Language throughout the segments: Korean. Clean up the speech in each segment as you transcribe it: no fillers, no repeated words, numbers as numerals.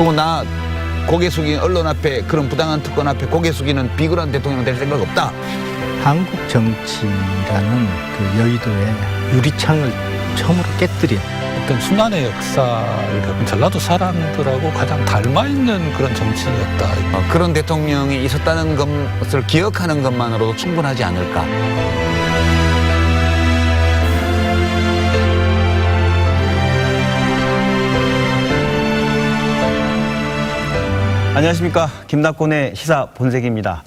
그리고 나 고개 숙인 언론 앞에 그런 부당한 특권 앞에 고개 숙이는 비굴한 대통령 될 생각 없다. 한국 정치라는 그 여의도의 유리창을 처음으로 깨뜨린 어떤 순환의 역사를 겪은 전라도 사람들하고 가장 닮아있는 그런 정치인이었다. 그런 대통령이 있었다는 것을 기억하는 것만으로도 충분하지 않을까. 안녕하십니까. 김낙곤의 시사 본색입니다.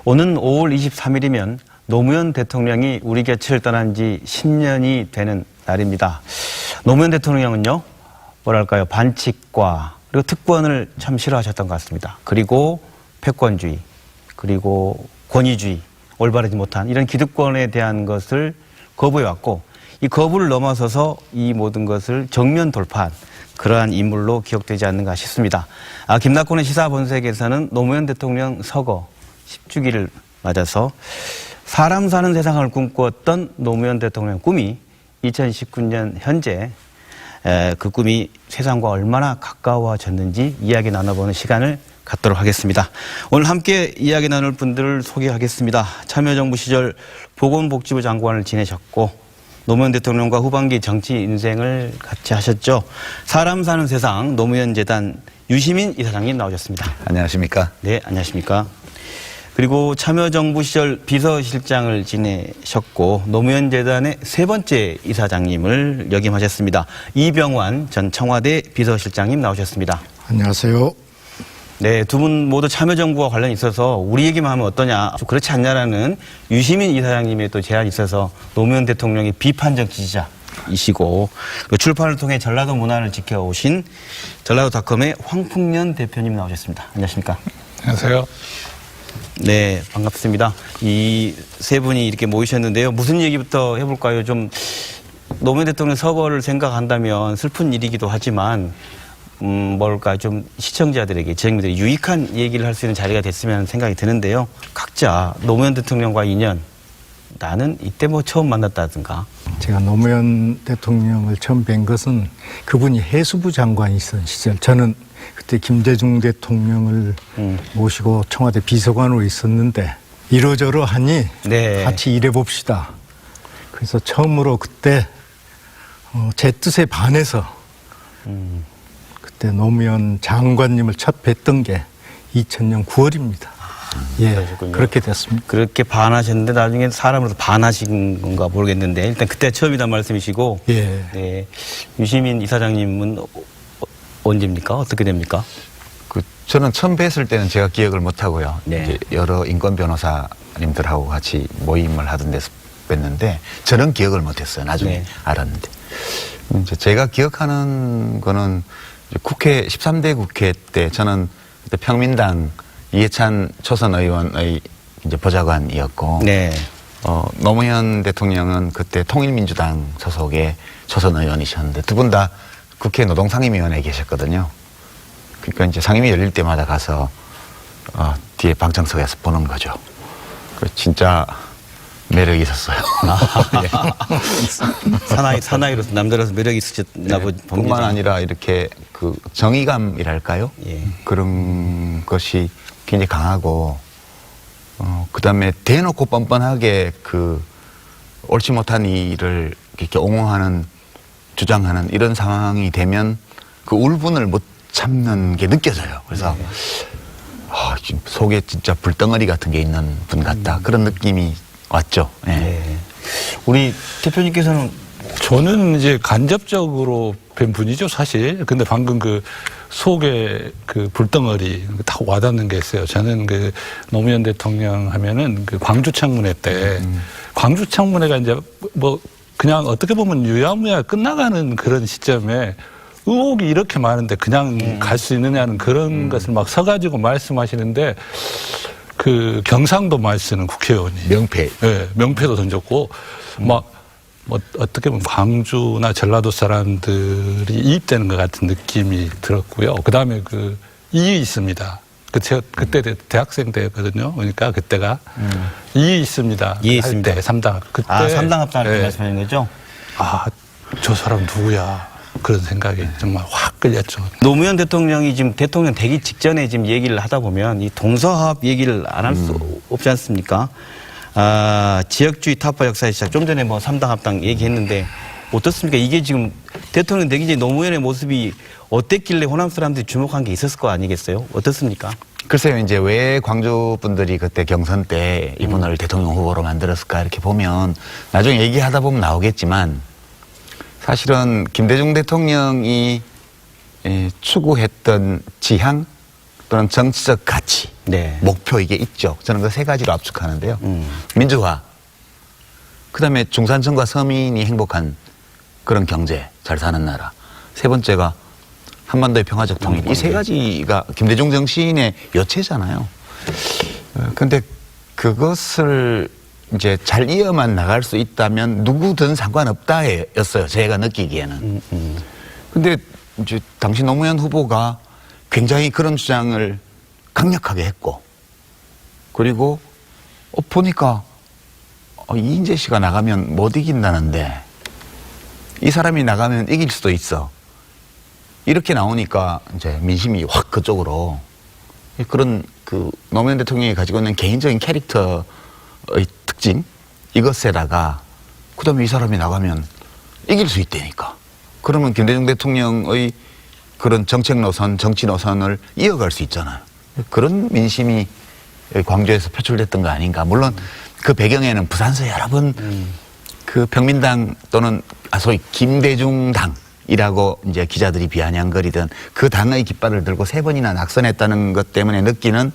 오는 5월 23일이면 노무현 대통령이 우리 곁을 떠난 지 10년이 되는 날입니다. 노무현 대통령은요, 뭐랄까요, 반칙과 그리고 특권을 참 싫어하셨던 것 같습니다. 그리고 패권주의, 그리고 권위주의, 올바르지 못한 이런 기득권에 대한 것을 거부해왔고, 이 거부를 넘어서서 이 모든 것을 정면 돌파한 그러한 인물로 기억되지 않는가 싶습니다. 김낙곤의 시사본색에서는 노무현 대통령 서거 10주기를 맞아서 사람 사는 세상을 꿈꾸었던 노무현 대통령 꿈이 2019년 현재 그 꿈이 세상과 얼마나 가까워졌는지 이야기 나눠보는 시간을 갖도록 하겠습니다. 오늘 함께 이야기 나눌 분들을 소개하겠습니다. 참여정부 시절 보건복지부 장관을 지내셨고 노무현 대통령과 후반기 정치 인생을 같이 하셨죠. 사람 사는 세상 노무현재단 유시민 이사장님 나오셨습니다. 안녕하십니까. 네, 안녕하십니까. 그리고 참여정부 시절 비서실장을 지내셨고 노무현재단의 세 번째 이사장님을 역임하셨습니다. 이병환 전 청와대 비서실장님 나오셨습니다. 안녕하세요. 네, 두 분 모두 참여정부와 관련이 있어서 우리 얘기만 하면 어떠냐, 좀 그렇지 않냐라는 유시민 이사장님의 또 제안이 있어서 노무현 대통령의 비판적 지지자이시고 출판을 통해 전라도 문화를 지켜오신 전라도닷컴의 황풍년 대표님 나오셨습니다. 안녕하십니까? 안녕하세요. 네, 반갑습니다. 이 세 분이 이렇게 모이셨는데요. 무슨 얘기부터 해볼까요? 좀 노무현 대통령 서거를 생각한다면 슬픈 일이기도 하지만 뭘까 좀 시청자들에게 지역민들이 유익한 얘기를 할 수 있는 자리가 됐으면 생각이 드는데요. 각자 노무현 대통령과 인연, 나는 이때 뭐 처음 만났다든가. 제가 노무현 대통령을 처음 뵌 것은 그분이 해수부 장관이던 시절, 저는 그때 김대중 대통령을 모시고 청와대 비서관으로 있었는데 이러저러하니 네. 같이 일해봅시다. 그래서 처음으로 그때 제 뜻에 반해서 그때 노무현 장관님을 첫 뵀던 게 2000년 9월입니다. 예, 그러셨군요. 그렇게 됐습니다. 그렇게 반하셨는데 나중에 사람으로서 반하신 건가 모르겠는데 일단 그때 처음이란 말씀이시고. 예. 네. 유시민 이사장님은 언제입니까? 어떻게 됩니까? 저는 처음 뵀을 때는 제가 기억을 못 하고요. 네. 이제 여러 인권 변호사님들하고 같이 모임을 하던 데서 뵀는데 저는 기억을 못 했어요. 나중에 네. 알았는데. 이제 제가 기억하는 거는 국회 13대 국회 때 저는 그때 평민당 이해찬 초선 의원의 이제 보좌관이었고 네. 노무현 대통령은 그때 통일민주당 소속의 초선 의원이셨는데 두 분 다 국회 노동상임위원회에 계셨거든요. 그러니까 이제 상임위 열릴 때마다 가서 뒤에 방청석에서 보는 거죠. 진짜 매력이 있었어요. 사나이로서 남자로서 매력이 있으셨나 봅니다. 뿐만 아니라 이렇게 그 정의감이랄까요? 예. 그런 것이 굉장히 강하고 그다음에 대놓고 뻔뻔하게 그 옳지 못한 일을 이렇게 옹호하는 주장하는 이런 상황이 되면 그 울분을 못 참는 게 느껴져요. 그래서 지금 속에 진짜 불덩어리 같은 게 있는 분 같다. 그런 느낌이 왔죠. 예. 네. 우리 대표님께서는 저는 이제 간접적으로 뵌 분이죠, 사실. 근데 방금 그 속에 그 불덩어리 다 와닿는 게 있어요. 저는 그 노무현 대통령 하면은 그 광주청문회 때 광주청문회가 이제 뭐 그냥 어떻게 보면 유야무야 끝나가는 그런 시점에 의혹이 이렇게 많은데 그냥 갈 수 있느냐는 그런 것을 막 서가지고 말씀하시는데 그 경상도 말 쓰는 국회의원이 명패. 네, 명패도 던졌고 뭐 어떻게 보면 광주나 전라도 사람들이 이입되는 것 같은 느낌이 들었고요. 그다음에 그 이의 있습니다. 제가 그때 대학생 때였거든요. 그러니까 그때가 이의 있습니다. 이의 있습니다. 할 때 3당. 그때 3당 합당을 네. 말씀하는 거죠? 저 사람 누구야? 그런 생각이 정말 확 끌렸죠. 노무현 대통령이 지금 대통령 되기 직전에 지금 얘기를 하다 보면 이 동서화합 얘기를 안 할 수 없지 않습니까? 지역주의 타파 역사의 시작. 좀 전에 뭐 3당 합당 얘기했는데 어떻습니까? 이게 지금 대통령 되기 전에 노무현의 모습이 어땠길래 호남 사람들이 주목한 게 있었을 거 아니겠어요? 어떻습니까? 글쎄요, 이제 왜 광주 분들이 그때 경선 때 이분을 대통령 후보로 만들었을까 이렇게 보면 나중에 얘기하다 보면 나오겠지만 사실은 김대중 대통령이 추구했던 지향 또는 정치적 가치, 네. 목표 이게 있죠. 저는 그 세 가지로 압축하는데요. 민주화, 그다음에 중산층과 서민이 행복한 그런 경제, 잘 사는 나라. 세 번째가 한반도의 평화적 통일. 이 세 가지가 김대중 정신의 여체잖아요. 근데 그것을 이제 잘 이어만 나갈 수 있다면 누구든 상관없다였어요. 제가 느끼기에는. 근데 이제 당시 노무현 후보가 굉장히 그런 주장을 강력하게 했고, 그리고 보니까 이인재 씨가 나가면 못 이긴다는데 이 사람이 나가면 이길 수도 있어. 이렇게 나오니까 이제 민심이 확 그쪽으로, 그런 그 노무현 대통령이 가지고 있는 개인적인 캐릭터의 특징 이것에다가 그다음에 이 사람이 나가면 이길 수 있다니까. 그러면 김대중 대통령의 그런 정책 노선, 정치 노선을 이어갈 수 있잖아요. 그런 민심이 광주에서 표출됐던 거 아닌가. 물론 그 배경에는 부산서 여러 번 그 평민당 또는 소위 김대중당이라고 이제 기자들이 비아냥거리던 그 당의 깃발을 들고 3번이나 낙선했다는 것 때문에 느끼는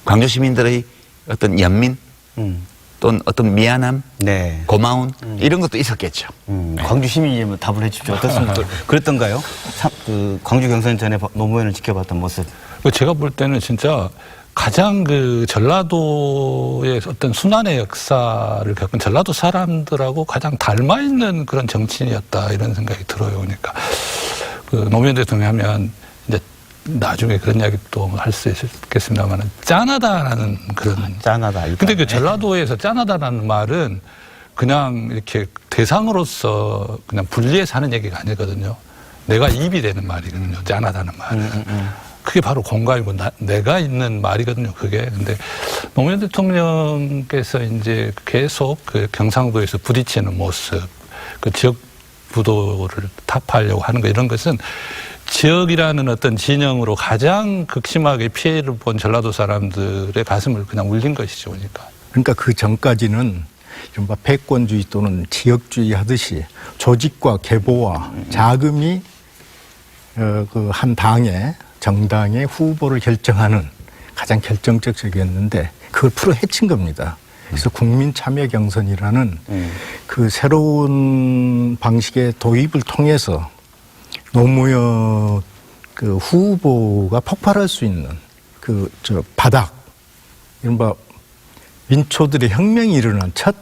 광주 시민들의 어떤 연민 또는 어떤 미안함, 네. 고마움 이런 것도 있었겠죠. 광주 시민이 뭐 답을 해주십시오. 어떻습니까? 그랬던가요? 그 광주 경선 전에 노무현을 지켜봤던 모습. 제가 볼 때는 진짜 가장 그 전라도의 어떤 순환의 역사를 겪은 전라도 사람들하고 가장 닮아 있는 그런 정치인이었다 이런 생각이 들어요. 그러니까 그 노무현 대통령 하면 이제 나중에 그런 이야기 또 할 수 있겠습니다만은 짠하다라는 그런. 짠하다. 근데 그 전라도에서 짠하다라는 말은 그냥 이렇게 대상으로서 그냥 분리해서 하는 얘기가 아니거든요. 내가 입이 되는 말이거든요. 짠하다는 말은. 그게 바로 공감이고 내가 있는 말이거든요. 그게. 근데 노무현 대통령께서 이제 계속 그 경상도에서 부딪히는 모습, 그 지역 부도를 타파하려고 하는 거 이런 것은 지역이라는 어떤 진영으로 가장 극심하게 피해를 본 전라도 사람들의 가슴을 그냥 울린 것이죠. 그러니까 그 전까지는 이른바 패권주의 또는 지역주의 하듯이 조직과 계보와 자금이 그 한 당의 정당의 후보를 결정하는 가장 결정적 적이었는데 그걸 풀어 헤친 겁니다. 그래서 국민 참여 경선이라는 그 새로운 방식의 도입을 통해서 노무현 그 후보가 폭발할 수 있는 그 바닥, 이른바 민초들의 혁명이 일어난 첫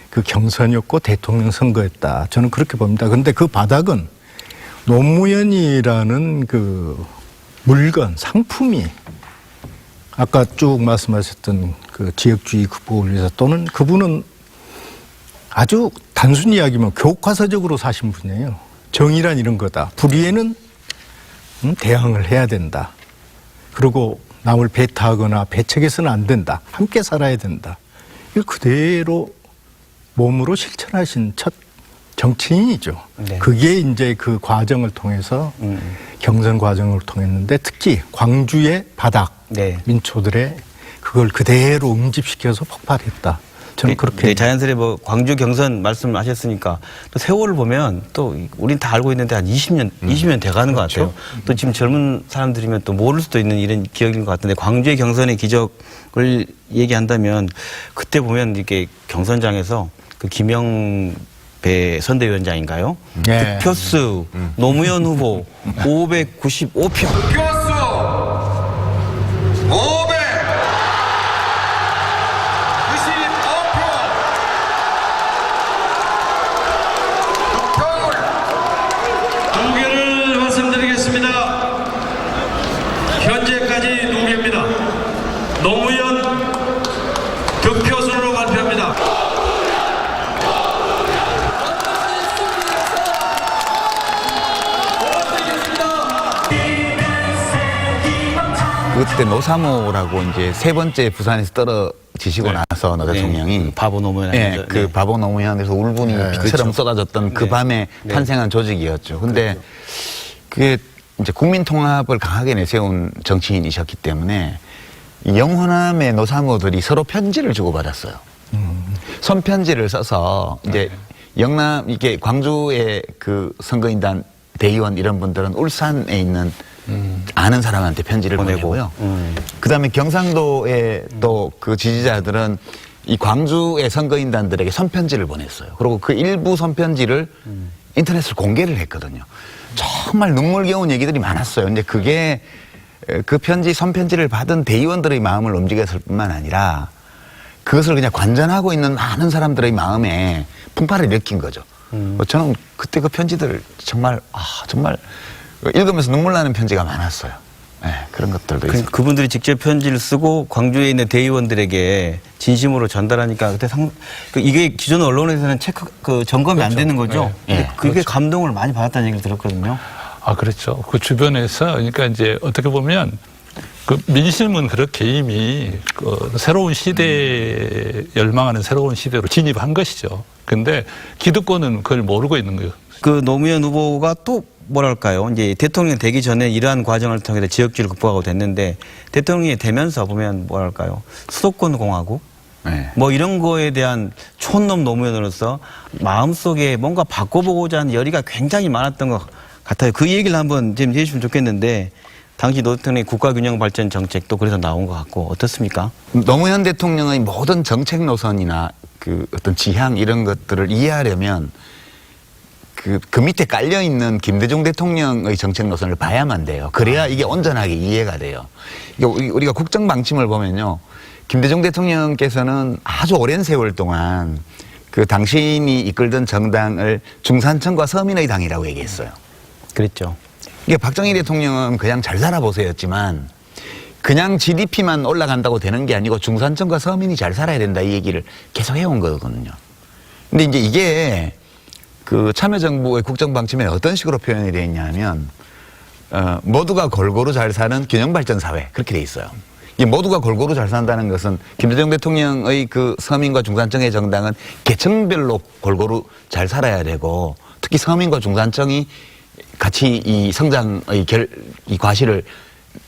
그 경선이었고 대통령 선거였다. 저는 그렇게 봅니다. 그런데 그 바닥은 노무현이라는 그 물건, 상품이 아까 쭉 말씀하셨던 그 지역주의 극복을 위해서 또는 그분은 아주 단순히 이야기하면 교과서적으로 사신 분이에요. 정의란 이런 거다. 불의에는 대항을 해야 된다. 그리고 남을 배타하거나 배척해서는 안 된다. 함께 살아야 된다. 이걸 그대로 몸으로 실천하신 첫 정치인이죠. 네. 그게 이제 그 과정을 통해서 경선 과정을 통했는데 특히 광주의 바닥 네. 민초들의 그걸 그대로 응집시켜서 폭발했다. 저는 그렇게. 네, 자연스레 뭐 광주 경선 말씀하셨으니까 또 세월을 보면 또 우린 다 알고 있는데 한 20년 돼가는 것 같아요. 또 지금 젊은 사람들이면 또 모를 수도 있는 이런 기억인 것 같은데 광주의 경선의 기적을 얘기한다면 그때 보면 이렇게 경선장에서 그 김영배 선대위원장인가요? 네. 득표수 노무현 후보 595표. 득표수 595표. 득표율 두 개를 말씀드리겠습니다. 현재까지 두 개입니다. 노무현 득표수로 발표합니다. 그때 노사모라고 이제 세 번째 부산에서 떨어지시고 나서 노 대통령이 바보 노무현 예, 아니죠? 그 바보 노무현에서 울분이 빛처럼 쏟아졌던 그 밤에 탄생한 조직이었죠. 근데 그게 이제 국민 통합을 강하게 내세운 정치인이셨기 때문에 이 영호남의 노사모들이 서로 편지를 주고받았어요. 손편지를 써서 이제 영남 이게 광주의 그 선거인단 대의원 이런 분들은 울산에 있는 아는 사람한테 편지를 보내고요. 그다음에 경상도의 또 그 지지자들은 이 광주의 선거인단들에게 손편지를 보냈어요. 그리고 그 일부 손편지를 인터넷으로 공개를 했거든요. 정말 눈물겨운 얘기들이 많았어요. 근데 그게 그 편지, 손편지를 받은 대의원들의 마음을 움직였을 뿐만 아니라 그것을 그냥 관전하고 있는 많은 사람들의 마음에 풍파를 일으킨 거죠. 저는 그때 그 편지들을 정말 읽으면서 눈물 나는 편지가 많았어요. 네, 그런 것들도 있어요. 그분들이 직접 편지를 쓰고 광주에 있는 대의원들에게 진심으로 전달하니까 그때 이게 기존 언론에서는 점검이 안 되는 거죠. 네. 근데 그게 감동을 많이 받았다는 얘기를 들었거든요. 아, 그렇죠. 그 주변에서, 그러니까 이제 어떻게 보면 그 민심은 그렇게 이미 그 새로운 시대에 열망하는 새로운 시대로 진입한 것이죠. 근데 기득권은 그걸 모르고 있는 거예요. 그 노무현 후보가 또 뭐랄까요. 이제 대통령 되기 전에 이러한 과정을 통해서 지역주의를 극복하고 됐는데 대통령이 되면서 보면 뭐랄까요. 수도권 공화국 네. 뭐 이런 거에 대한 촌놈 노무현으로서 마음속에 뭔가 바꿔보고자 하는 열의가 굉장히 많았던 것 같아요. 그 얘기를 한번 좀 해주시면 좋겠는데 당시 노 대통령의 국가균형발전 정책도 그래서 나온 것 같고 어떻습니까? 노무현 대통령의 모든 정책 노선이나 그 어떤 지향 이런 것들을 이해하려면 그 밑에 깔려 있는 김대중 대통령의 정책 노선을 봐야만 돼요. 그래야 이게 온전하게 이해가 돼요. 우리가 국정 방침을 보면요, 김대중 대통령께서는 아주 오랜 세월 동안 그 당신이 이끌던 정당을 중산층과 서민의 당이라고 얘기했어요. 그랬죠. 이게 박정희 대통령은 그냥 잘 살아보세요였지만 그냥 GDP만 올라간다고 되는 게 아니고 중산층과 서민이 잘 살아야 된다 이 얘기를 계속 해온 거거든요. 근데 이제 이게 그 참여정부의 국정방침에 어떤 식으로 표현이 되어 있냐면 모두가 골고루 잘 사는 균형발전 사회 그렇게 돼 있어요. 이 모두가 골고루 잘 산다는 것은 김대중 대통령의 그 서민과 중산층의 정당은 계층별로 골고루 잘 살아야 되고 특히 서민과 중산층이 같이 이 성장의 이 과실을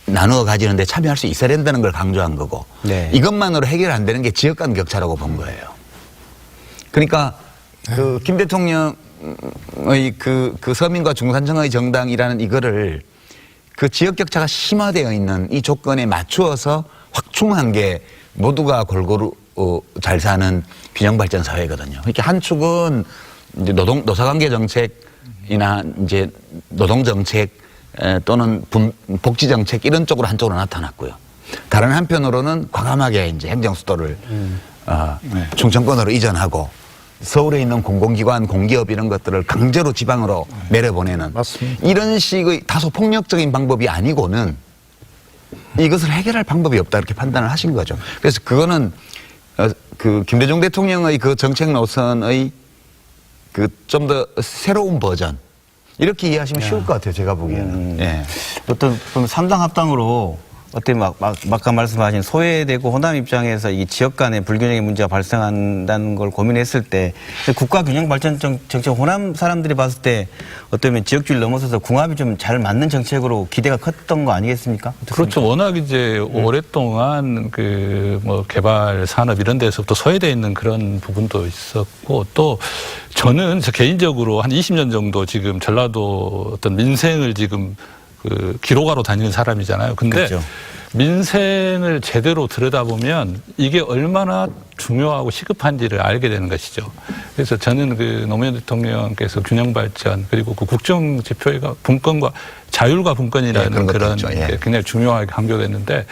나누어 가지는데 참여할 수 있어야 된다는 걸 강조한 거고 네. 이것만으로 해결 안 되는 게 지역 간 격차라고 본 거예요. 그러니까 그 김 대통령의 그 서민과 중산층의 정당이라는 이거를 그 지역 격차가 심화되어 있는 이 조건에 맞추어서 확충한 게 모두가 골고루 잘 사는 균형발전 사회거든요. 그러니까 한 축은 이제 노사관계 정책이나 이제 노동 정책 또는 복지 정책 이런 쪽으로 한쪽으로 나타났고요. 다른 한편으로는 과감하게 이제 행정 수도를 충청권으로 이전하고 서울에 있는 공공기관, 공기업 이런 것들을 강제로 지방으로 내려보내는 맞습니다. 이런 식의 다소 폭력적인 방법이 아니고는 이것을 해결할 방법이 없다 이렇게 판단을 하신 거죠. 그래서 그거는 그 김대중 대통령의 그 정책 노선의 그 좀 더 새로운 버전 이렇게 이해하시면 쉬울 것 같아요. 제가 보기에는. 예. 어떤 삼당 합당으로 어떤 아까 말씀하신 소외되고 호남 입장에서 이 지역 간의 불균형의 문제가 발생한다는 걸 고민했을 때 국가 균형 발전 정책 호남 사람들이 봤을 때 어쩌면 지역주의를 넘어서서 궁합이 좀 잘 맞는 정책으로 기대가 컸던 거 아니겠습니까? 어떻습니까? 그렇죠. 워낙 이제 오랫동안 그 뭐 개발 산업 이런 데서부터 소외되어 있는 그런 부분도 있었고 또 저는 개인적으로 한 20년 정도 지금 전라도 어떤 민생을 지금 그 기록하러 다니는 사람이잖아요. 근데 그렇죠. 민생을 제대로 들여다보면 이게 얼마나 중요하고 시급한지를 알게 되는 것이죠. 그래서 저는 그 노무현 대통령께서 균형 발전 그리고 그 국정 지표가 분권과 자율과 분권이라는 그런 게 굉장히 중요하게 강조됐는데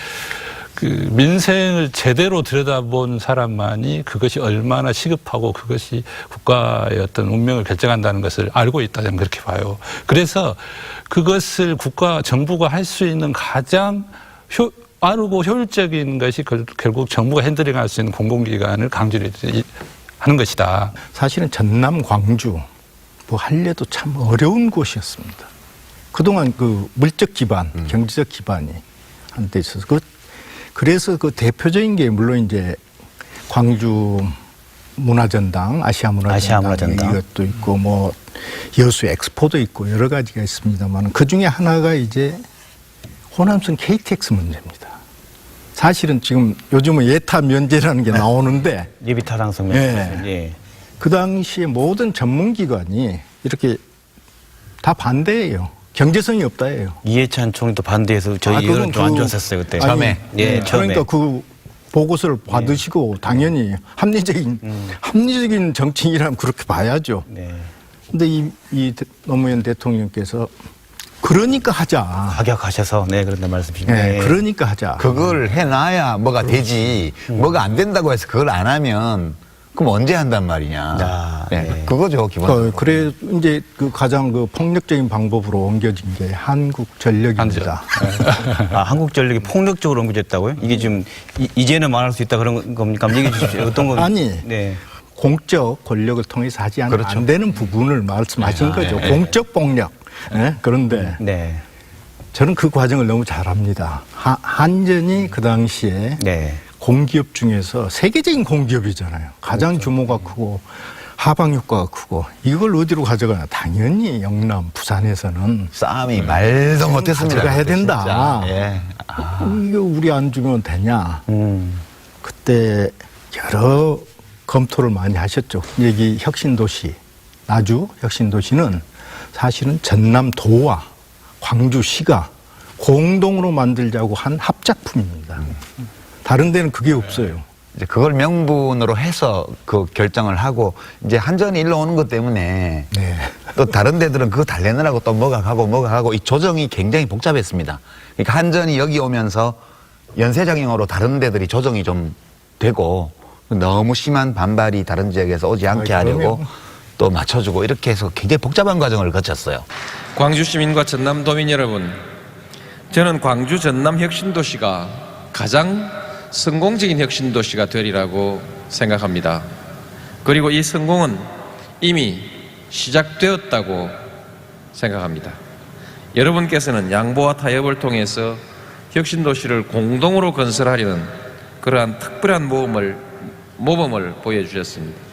그 민생을 제대로 들여다본 사람만이 그것이 얼마나 시급하고 그것이 국가의 어떤 운명을 결정한다는 것을 알고 있다 저는 그렇게 봐요. 그래서 그것을 정부가 할 수 있는 가장 빠르고 효율적인 것이 결국 정부가 핸들링할 수 있는 공공기관을 강조를 하는 것이다. 사실은 전남 광주 뭐 할래도 참 어려운 곳이었습니다. 그동안 그 물적 기반, 경제적 기반이 한데 있어서 그래서 그 대표적인 게 물론 이제 광주 문화전당, 아시아 문화전당 이것도 있고 뭐 여수 엑스포도 있고 여러 가지가 있습니다만 그 중에 하나가 이제 호남선 KTX 문제입니다. 사실은 지금 요즘은 예타 면제라는 게 나오는데 예비타당성 예. 예. 그 당시에 모든 전문기관이 이렇게 다 반대예요. 경제성이 없다예요. 이해찬 총리도 반대해서 저희 그건 여론 좀 안 좋았었어요 그때. 아니, 처음에. 예, 처음에. 그러니까 그 보고서를 받으시고 당연히 합리적인 정치인이라면 그렇게 봐야죠. 네. 근데 이 노무현 대통령께서 그러니까 하자. 가격하셔서 네 그런데 말씀이십니다. 네, 그러니까 하자. 그걸 해놔야 뭐가 되지. 뭐가 안 된다고 해서 그걸 안 하면 그럼 언제 한단 말이냐. 아, 네, 네. 그거죠 기본적으로. 그래 이제 그 가장 그 폭력적인 방법으로 옮겨진 게 한국전력입니다. 아, 한국전력이 폭력적으로 옮겨졌다고요? 이게 지금 이제는 말할 수 있다 그런 겁니까? 한번 얘기해 주십시오. 어떤 건? 아니. 네. 공적 권력을 통해서 하지 않으면 그렇죠. 안 되는 부분을 말씀하신 거죠. 네. 공적 폭력. 네? 그런데 네. 저는 그 과정을 너무 잘 압니다. 한전이 그 당시에 네. 공기업 중에서 세계적인 공기업이잖아요. 가장 규모가 크고 하방 효과가 크고 이걸 어디로 가져가냐. 당연히 영남, 부산에서는 싸움이 말도 못했습니다. 가져가야 그때 된다. 진짜. 예. 이거 우리 안 주면 되냐. 음. 그때 여러 검토를 많이 하셨죠. 여기 혁신도시, 나주 혁신도시는 사실은 전남도와 광주시가 공동으로 만들자고 한 합작품입니다. 다른 데는 그게 없어요. 이제 그걸 명분으로 해서 그 결정을 하고 이제 한전이 일로 오는 것 때문에 네. 또 다른 데들은 그거 달래느라고 또 뭐가 가고 이 조정이 굉장히 복잡했습니다. 그러니까 한전이 여기 오면서 연쇄작용으로 다른 데들이 조정이 좀 되고 너무 심한 반발이 다른 지역에서 오지 않게 하려고 또 맞춰주고 이렇게 해서 굉장히 복잡한 과정을 거쳤어요. 광주 시민과 전남 도민 여러분, 저는 광주 전남 혁신도시가 가장 성공적인 혁신도시가 되리라고 생각합니다. 그리고 이 성공은 이미 시작되었다고 생각합니다. 여러분께서는 양보와 타협을 통해서 혁신도시를 공동으로 건설하려는 그러한 특별한 모범을 보여주셨습니다.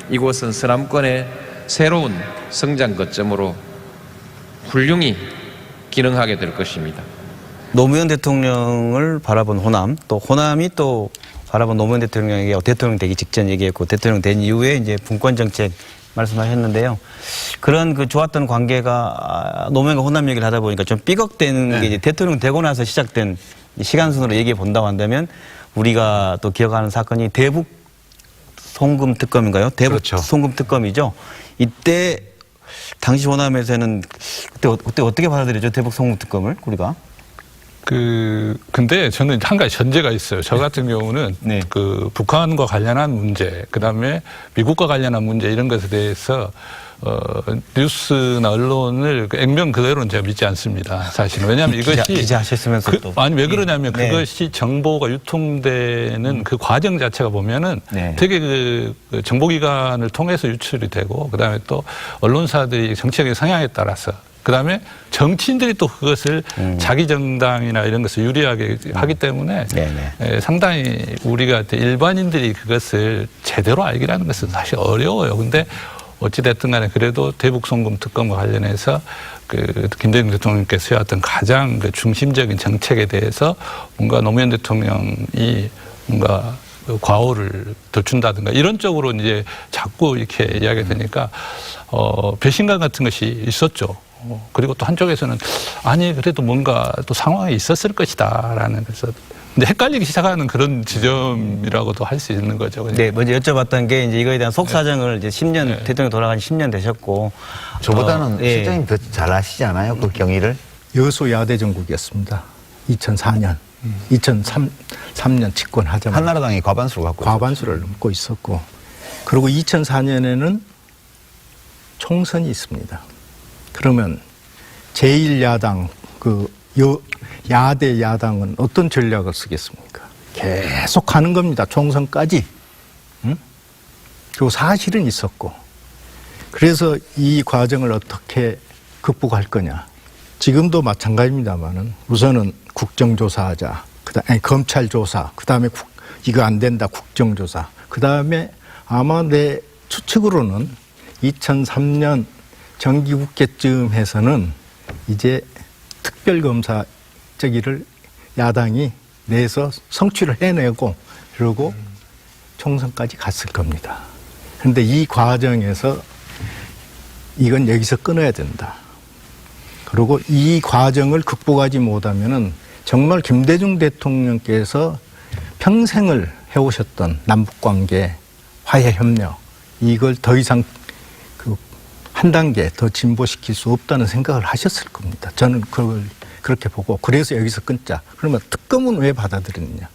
이곳은 서남권의 새로운 성장 거점으로 훌륭히 기능하게 될 것입니다. 노무현 대통령을 바라본 호남, 또 호남이 또 바라본 노무현 대통령에게 대통령 되기 직전 얘기했고 대통령 된 이후에 이제 분권 정책 말씀하셨는데요. 그런 그 좋았던 관계가 노무현과 호남 얘기를 하다 보니까 좀 삐걱대는 게 이제 대통령 되고 나서 시작된 시간순으로 얘기해 본다고 한다면 우리가 또 기억하는 사건이 대북 송금 특검인가요? 대북 그렇죠. 송금 특검이죠. 이때 당시 호남에서는 그때 어떻게 받아들였죠? 대북 송금 특검을 우리가? 근데 저는 한 가지 전제가 있어요. 저 같은 경우는 네. 그 북한과 관련한 문제, 그 다음에 미국과 관련한 문제 이런 것에 대해서 뉴스나 언론을 액면 그대로는 제가 믿지 않습니다. 사실은. 왜냐하면 이것이. 기자하셨으면서 또. 아니, 왜 그러냐면 네. 그것이 정보가 유통되는 그 과정 자체가 보면은 네. 되게 그 정보기관을 통해서 유출이 되고 그 다음에 또 언론사들이 정치적인 성향에 따라서 그 다음에 정치인들이 또 그것을 자기 정당이나 이런 것을 유리하게 하기 때문에 네네. 상당히 우리가 일반인들이 그것을 제대로 알기라는 것은 사실 어려워요. 근데 어찌됐든 간에 그래도 대북송금 특검과 관련해서 그 김대중 대통령께서 해왔던 가장 그 중심적인 정책에 대해서 뭔가 노무현 대통령이 뭔가 과오를 덜춘다든가 이런 쪽으로 이제 자꾸 이렇게 이야기가 되니까 배신감 같은 것이 있었죠. 그리고 또 한쪽에서는 아니 그래도 뭔가 또 상황이 있었을 것이다라는 그래서 근데 헷갈리기 시작하는 그런 지점이라고도 할 수 있는 거죠. 그냥. 네, 먼저 여쭤봤던 게 이제 이거에 대한 속사정을 이제 10년 대통령 돌아간 10년 되셨고 저보다는 예. 실장님 더 잘 아시지 않아요? 그 경위를? 여수 야대 정국이었습니다. 2004년, 2003년 집권하자마자 한나라당이 과반수를 갖고 있었죠. 과반수를 넘고 있었고 그리고 2004년에는 총선이 있습니다. 그러면 제1야당 야대 야당은 어떤 전략을 쓰겠습니까? 계속 가는 겁니다. 총선까지. 응? 그리고 사실은 있었고 그래서 이 과정을 어떻게 극복할 거냐. 지금도 마찬가지입니다만은 우선은 국정조사하자. 그다음에 검찰 조사. 그다음에 이거 안 된다. 국정조사. 그다음에 아마 내 추측으로는 2003년 정기국회쯤 해서는 이제 특별검사 저기를 야당이 내서 성취를 해내고 그러고 총선까지 갔을 겁니다. 그런데 이 과정에서 이건 여기서 끊어야 된다. 그리고 이 과정을 극복하지 못하면은 정말 김대중 대통령께서 평생을 해오셨던 남북관계, 화해협력 이걸 더 이상 한 단계 더 진보시킬 수 없다는 생각을 하셨을 겁니다. 저는 그걸 그렇게 보고 그래서 여기서 끊자. 그러면 특검은 왜 받아들였느냐.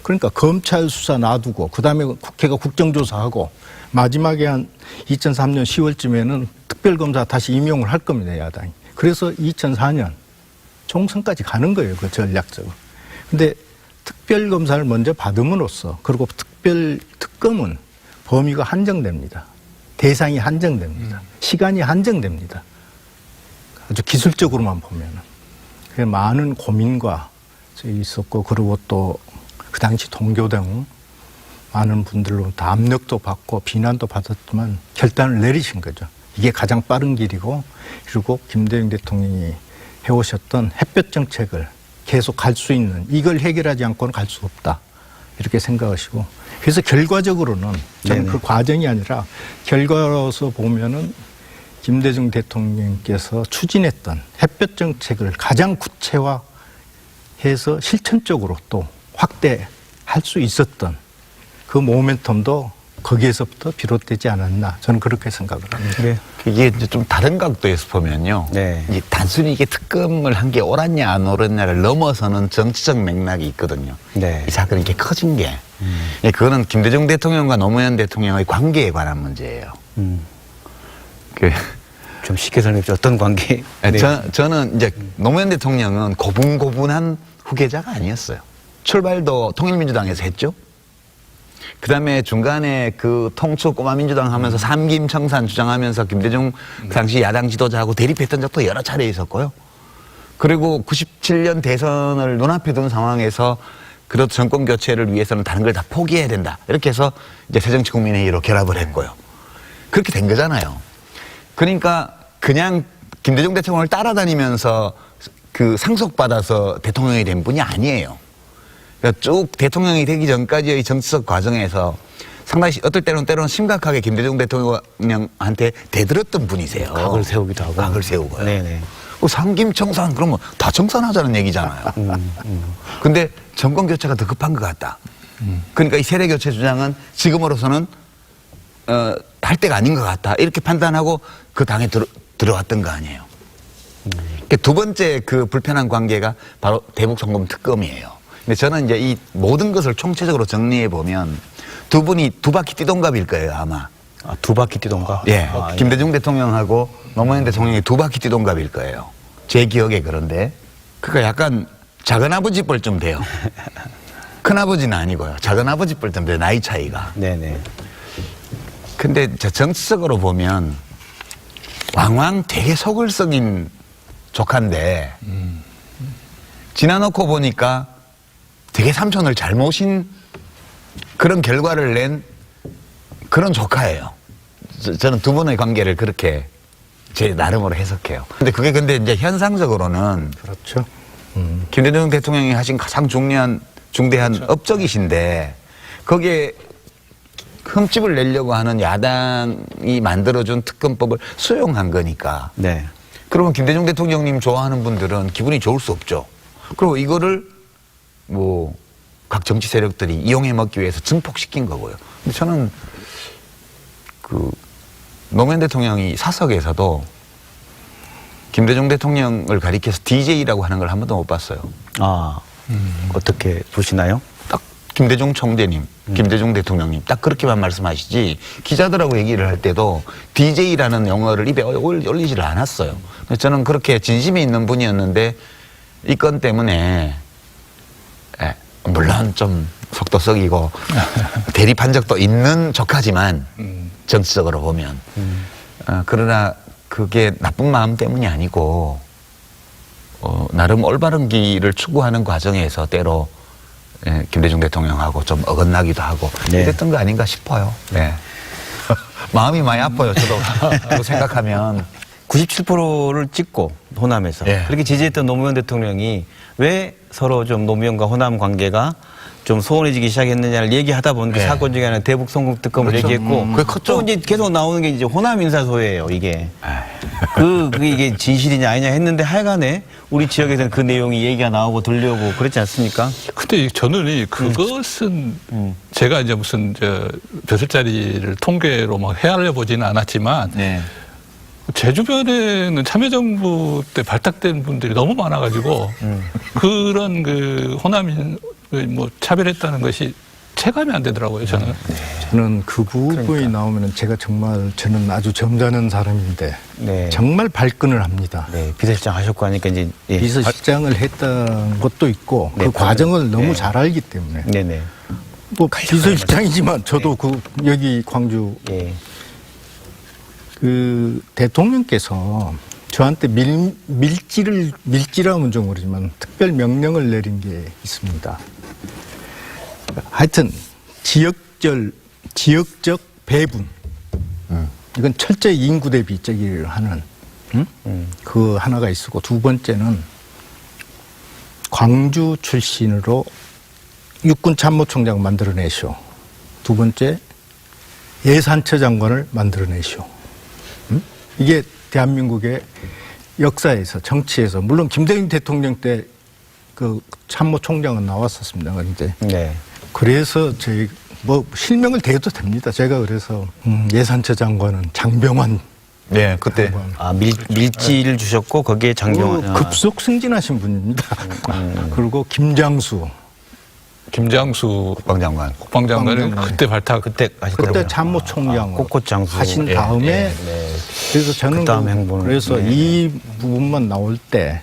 그러니까 검찰 수사 놔두고 그다음에 국회가 국정조사하고 마지막에 한 2003년 10월쯤에는 특별검사 다시 임용을 할 겁니다. 야당이. 그래서 2004년 총선까지 가는 거예요. 그 전략적으로. 근데 특별검사를 먼저 받음으로써 그리고 특검은 범위가 한정됩니다. 대상이 한정됩니다. 시간이 한정됩니다. 아주 기술적으로만 보면은. 그래서 많은 고민과 있었고, 그리고 또 그 당시 동교등 많은 분들로부터 압력도 받고 비난도 받았지만 결단을 내리신 거죠. 이게 가장 빠른 길이고, 그리고 김대중 대통령이 해오셨던 햇볕 정책을 계속 갈 수 있는, 이걸 해결하지 않고는 갈 수 없다. 이렇게 생각하시고, 그래서 결과적으로는 저는 그 과정이 아니라 결과로서 보면은 김대중 대통령께서 추진했던 햇볕 정책을 가장 구체화해서 실천적으로 또 확대할 수 있었던 그 모멘텀도 거기에서부터 비롯되지 않았나, 저는 그렇게 생각을 합니다. 네. 이게 이제 좀 다른 각도에서 보면요. 네. 이게 단순히 이게 특검을 한 게 옳았냐 안 옳았냐를 넘어서는 정치적 맥락이 있거든요. 네. 이 사건이 이렇게 커진 게 예, 그거는 김대중 대통령과 노무현 대통령의 관계에 관한 문제예요. 그 좀 쉽게 설명해 주세요. 어떤 관계? 예, 네. 저는 이제 노무현 대통령은 고분고분한 후계자가 아니었어요. 출발도 통일민주당에서 했죠. 그 다음에 중간에 그 통추 꼬마민주당 하면서 삼김청산 주장하면서 김대중 그 당시 야당 지도자하고 대립했던 적도 여러 차례 있었고요. 그리고 97년 대선을 눈앞에 둔 상황에서 그래도 정권 교체를 위해서는 다른 걸 다 포기해야 된다. 이렇게 해서 이제 새정치국민회의로 결합을 했고요. 그렇게 된 거잖아요. 그러니까 그냥 김대중 대통령을 따라다니면서 그 상속받아서 대통령이 된 분이 아니에요. 그러니까 쭉 대통령이 되기 전까지의 정치적 과정에서 상당히 어떨 때로는 심각하게 김대중 대통령한테 대들었던 분이세요. 각을 세우기도 하고. 각을 세우고요. 네네. 상김청산 그러면 다 청산하자는 얘기잖아요. 근데 정권 교체가 더 급한 것 같다. 그러니까 이 세대 교체 주장은 지금으로서는 할 때가 아닌 것 같다. 이렇게 판단하고 그 당에 들어왔던 거 아니에요. 그러니까 두 번째 그 불편한 관계가 바로 대북송금 특검이에요. 근데 저는 이제 이 모든 것을 총체적으로 정리해 보면 두 분이 두 바퀴 뛰동갑일 거예요, 아마. 아, 두 바퀴 뛰던가? 예. 김대중 대통령하고 노무현 대통령이 두 바퀴 뛰동갑일 거예요. 제 기억에 그런데. 그러니까 약간 작은아버지 뻘쯤 돼요. 큰아버지는 아니고요. 작은아버지 뻘쯤 돼요, 나이 차이가. 네네. 근데 정치적으로 보면 왕왕 되게 속을 썩인 조카인데 지나놓고 보니까 되게 삼촌을 잘 모신 그런 결과를 낸 그런 조카예요. 저는 두 분의 관계를 그렇게 제 나름으로 해석해요. 근데 그게 이제 현상적으로는 그렇죠. 김대중 대통령이 하신 가장 중대한 업적이신데 거기에 흠집을 내려고 하는 야당이 만들어준 특검법을 수용한 거니까. 네. 그러면 김대중 대통령님 좋아하는 분들은 기분이 좋을 수 없죠. 그리고 이거를 뭐 각 정치 세력들이 이용해 먹기 위해서 증폭시킨 거고요. 근데 저는 그 노무현 대통령이 사석에서도 김대중 대통령을 가리켜서 DJ라고 하는 걸 한 번도 못 봤어요. 아, 어떻게 보시나요? 딱 김대중 총재님, 김대중 대통령님 딱 그렇게만 말씀하시지 기자들하고 얘기를 할 때도 DJ라는 용어를 입에 올리지를 않았어요. 그래서 저는 그렇게 진심이 있는 분이었는데 이 건 때문에 물론 좀 속도 썩이고 대립한 적도 있는 조카지만 정치적으로 보면 그러나 그게 나쁜 마음 때문이 아니고 나름 올바른 길을 추구하는 과정에서 때로 김대중 대통령하고 좀 어긋나기도 하고 네. 이랬던 거 아닌가 싶어요. 네. 마음이 많이 아파요. 저도 생각하면. 97%를 찍고 호남에서 예. 그렇게 지지했던 노무현 대통령이 왜 서로 좀 노무현과 호남 관계가 좀 소원해지기 시작했느냐를 얘기하다 보니 그 예. 사건 중에 하나는 대북 송금특검을 그렇죠. 얘기했고 그게 컸죠. 또 이제 계속 나오는 게 이제 호남 인사소예요 이게 네. 그게 이게 진실이냐 아니냐 했는데 하여간에 우리 지역에서는 그 내용이 얘기가 나오고 들려오고 그렇지 않습니까? 근데 저는 그것은 제가 이제 무슨 벼슬자리를 통계로 막 헤아려 보지는 않았지만 네. 제 주변에는 참여정부 때 발탁된 분들이 너무 많아가지고 그런 그 호남인 뭐 차별했다는 것이 체감이 안 되더라고요. 저는. 저는 그 부분이 나오면 저는 아주 점잖은 사람인데 네. 정말 발끈을 합니다. 네, 비서실장 하셨고 하니까 이제 예. 비서실장을 했던 것도 있고 네, 그 과정을 너무 네. 잘 알기 때문에 네네. 뭐 비서실장이지만 저도 그 여기 광주 예. 그 대통령께서 저한테 밀지라면 좀 모르지만 특별 명령을 내린 게 있습니다. 하여튼 지역적 배분 이건 철저히 인구 대비 저기를 하는 그 하나가 있었고 두 번째는 광주 출신으로 육군 참모총장 만들어내시오. 두 번째 예산처 장관을 만들어내시오. 이게 대한민국의 역사에서 정치에서 물론 김대중 대통령 때 그 참모총장은 나왔었습니다. 그런데 네. 그래서 저희 뭐 실명을 대도 됩니다. 제가 그래서 예산처 장관은 장병환 네, 그때. 아, 밀지를 주셨고 거기에 장병환 급속 승진하신 분입니다. 그리고 김장수 김장수 국방장관. 국방장관은 그때 발탁. 그때 하셨더라고요. 그때 참모총장 꽃꽃장수 하신 예, 다음에 예, 네. 그래서 저는 그다음 행보는, 그래서 네. 이 부분만 나올 때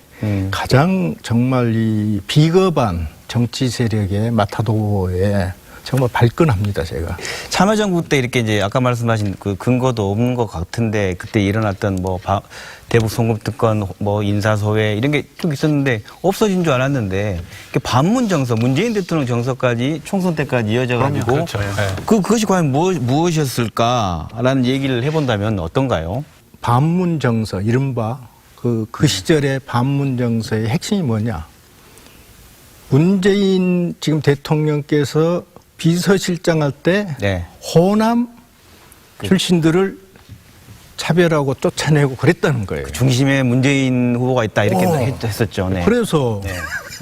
가장 정말 이 비겁한 정치 세력의 마타도에 정말 발끈합니다, 제가. 참여정부 때 이렇게 이제 아까 말씀하신 그 근거도 없는 것 같은데 그때 일어났던 뭐 대북 송금 특권, 뭐 인사소외 이런 게 쭉 있었는데 없어진 줄 알았는데 반문 정서, 문재인 대통령 정서까지 총선 때까지 이어져가지고 그렇죠. 네. 그것이 과연 무엇이었을까라는 얘기를 해본다면 어떤가요? 반문 정서, 이른바 그 시절의 반문 정서의 핵심이 뭐냐? 문재인 지금 대통령께서 비서실장 할 때 네. 호남 출신들을 차별하고 쫓아내고 그랬다는 거예요. 중심에 문재인 후보가 있다 이렇게 했었죠. 네. 그래서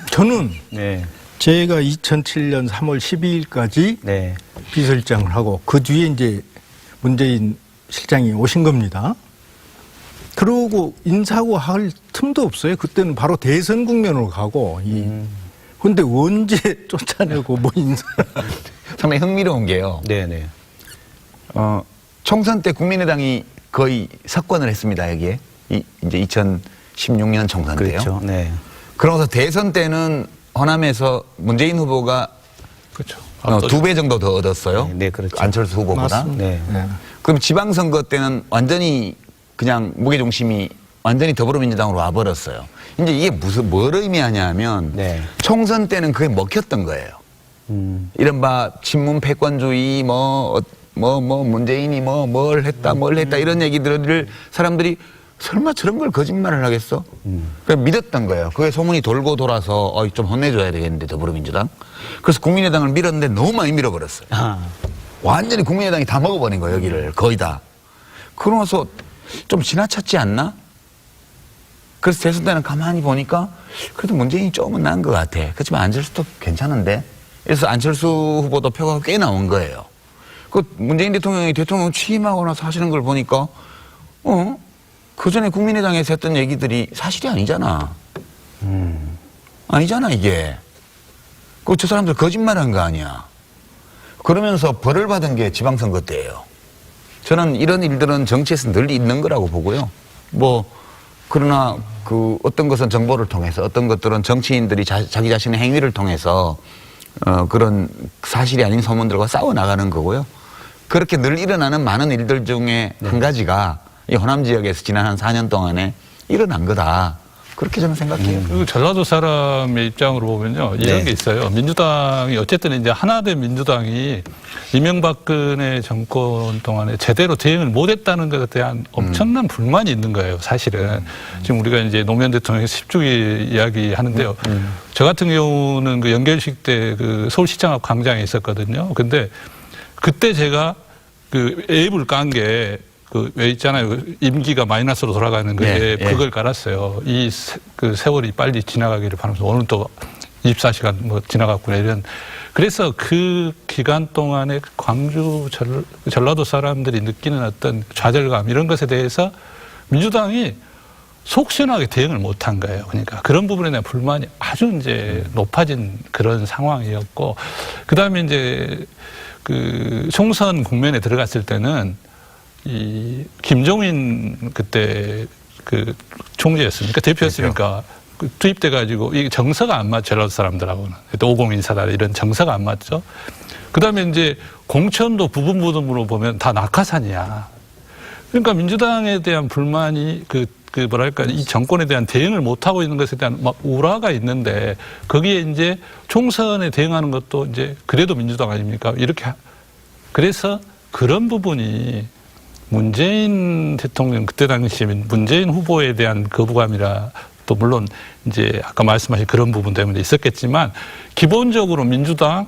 저는 네. 제가 2007년 3월 12일까지 네. 비서실장을 하고 그 뒤에 이제 문재인 실장이 오신 겁니다. 그러고 인사하고 할 틈도 없어요. 그때는 바로 대선 국면으로 가고 근데 언제 쫓아내고 뭐 인사 상당히 흥미로운 게요. 네네. 총선 때 국민의당이 거의 석권을 했습니다, 여기에. 이제 2016년 총선 때요. 그렇죠. 네. 그러면서 대선 때는 호남에서 문재인 후보가 그렇죠. 2배 정도 더 얻었어요. 네, 그렇죠. 안철수 후보보다. 맞습니다. 네. 네. 그럼 지방선거 때는 완전히 그냥 무게중심이 완전히 더불어민주당으로 와버렸어요. 이제 이게 뭘 의미하냐 하면 네. 총선 때는 그게 먹혔던 거예요. 이른바 친문 패권주의 문재인이 뭘 했다 이런 얘기들을 사람들이 설마 저런 걸 거짓말을 하겠어? 그냥 믿었던 거예요. 그게 소문이 돌고 돌아서 좀 혼내줘야 되겠는데 더불어민주당. 그래서 국민의당을 밀었는데 너무 많이 밀어버렸어요. 아. 완전히 국민의당이 다 먹어버린 거예요, 여기를. 거의 다. 그러면서 좀 지나쳤지 않나? 그래서 대선 때는 가만히 보니까 그래도 문재인이 조금은 나은 것 같아. 그렇지만 안철수도 괜찮은데? 그래서 안철수 후보도 표가 꽤 나온 거예요. 그 문재인 대통령이 대통령 취임하고 나서 하시는 걸 보니까 그 전에 국민의당에서 했던 얘기들이 사실이 아니잖아. 아니잖아, 이게. 저 사람들 거짓말한 거 아니야. 그러면서 벌을 받은 게 지방선거 때예요. 저는 이런 일들은 정치에서 늘 있는 거라고 보고요. 그러나 어떤 것은 정보를 통해서 어떤 것들은 정치인들이 자기 자신의 행위를 통해서 그런 사실이 아닌 소문들과 싸워 나가는 거고요. 그렇게 늘 일어나는 많은 일들 중에 한 가지가 이 호남 지역에서 지난 한 4년 동안에 일어난 거다. 그렇게 저는 생각해요. 그리고 전라도 사람의 입장으로 보면요. 이런 네. 게 있어요. 민주당이 어쨌든 이제 하나된 민주당이 이명박근혜 정권 동안에 제대로 대응을 못했다는 것에 대한 엄청난 불만이 있는 거예요. 사실은. 지금 우리가 이제 노무현 대통령의 10주기 이야기 하는데요. 저 같은 경우는 그 연결식 때 그 서울시청 앞 광장에 있었거든요. 근데 그때 제가 그 앱을 깐 게 그 왜 있잖아요. 임기가 마이너스로 돌아가는 그 예, 앱 예. 그걸 깔았어요. 그 세월이 빨리 지나가기를 바라면서 오늘 또 24시간 뭐 지나갔구나 이런. 그래서 그 기간 동안에 광주 전라도 사람들이 느끼는 어떤 좌절감 이런 것에 대해서 민주당이 속 시원하게 대응을 못한 거예요. 그러니까 그런 부분에 대한 불만이 아주 이제 높아진 그런 상황이었고, 그 다음에 이제 그 총선 국면에 들어갔을 때는 이 김종인 그때 그 총재였으니까 대표였으니까 그 투입돼 가지고 이 정서가 안 맞죠. 전라도 사람들하고는 또 50 인사다 이런 정서가 안 맞죠. 그다음에 이제 공천도 부분으로 보면 다 낙하산이야. 그러니까 민주당에 대한 불만이 그 뭐랄까 이 정권에 대한 대응을 못 하고 있는 것에 대한 막 우라가 있는데 거기에 이제 총선에 대응하는 것도 이제 그래도 민주당 아닙니까? 이렇게 그래서 그런 부분이 문재인 대통령 그때 당시에 문재인 후보에 대한 거부감이라 또 물론 이제 아까 말씀하신 그런 부분 때문에 있었겠지만 기본적으로 민주당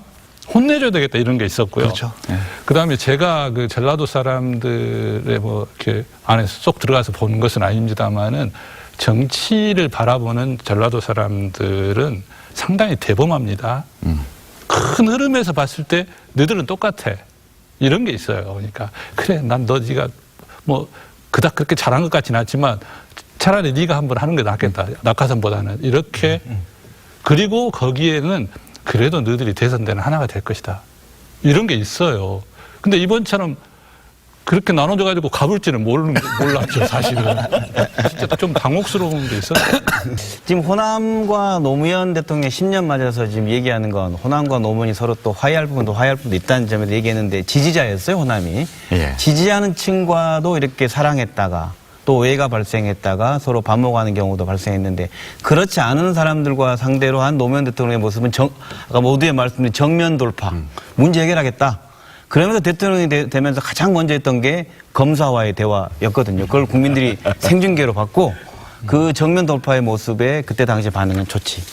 혼내줘야 되겠다 이런 게 있었고요. 그렇죠. 네. 그다음에 제가 그 전라도 사람들의 뭐 이렇게 안에 쏙 들어가서 보는 것은 아닙니다만은 정치를 바라보는 전라도 사람들은 상당히 대범합니다. 큰 흐름에서 봤을 때 너희들은 똑같아. 이런 게 있어요. 그러니까 그래 난 네가 뭐 그닥 그렇게 잘한 것 같지는 않지만 차라리 네가 한번 하는 게 낫겠다. 낙하산보다는 이렇게 그리고 거기에는 그래도 너희들이 대선 때는 하나가 될 것이다. 이런 게 있어요. 근데 이번처럼 그렇게 나눠져가지고 가볼지는 몰랐죠, 사실은. 진짜 좀 당혹스러운 게 있어요. 지금 호남과 노무현 대통령 10년 맞아서 지금 얘기하는 건 호남과 노무현이 서로 또 화해할 부분도 있다는 점에서 얘기했는데 지지자였어요, 호남이. 예. 지지하는 층과도 이렇게 사랑했다가 또 오해가 발생했다가 서로 반목하는 경우도 발생했는데 그렇지 않은 사람들과 상대로 한 노무현 대통령의 모습은 아까 모두의 말씀드린 정면 돌파, 문제 해결하겠다. 그러면서 대통령이 되면서 가장 먼저 했던 게 검사와의 대화였거든요. 그걸 국민들이 생중계로 봤고 그 정면 돌파의 모습에 그때 당시 반응은 좋지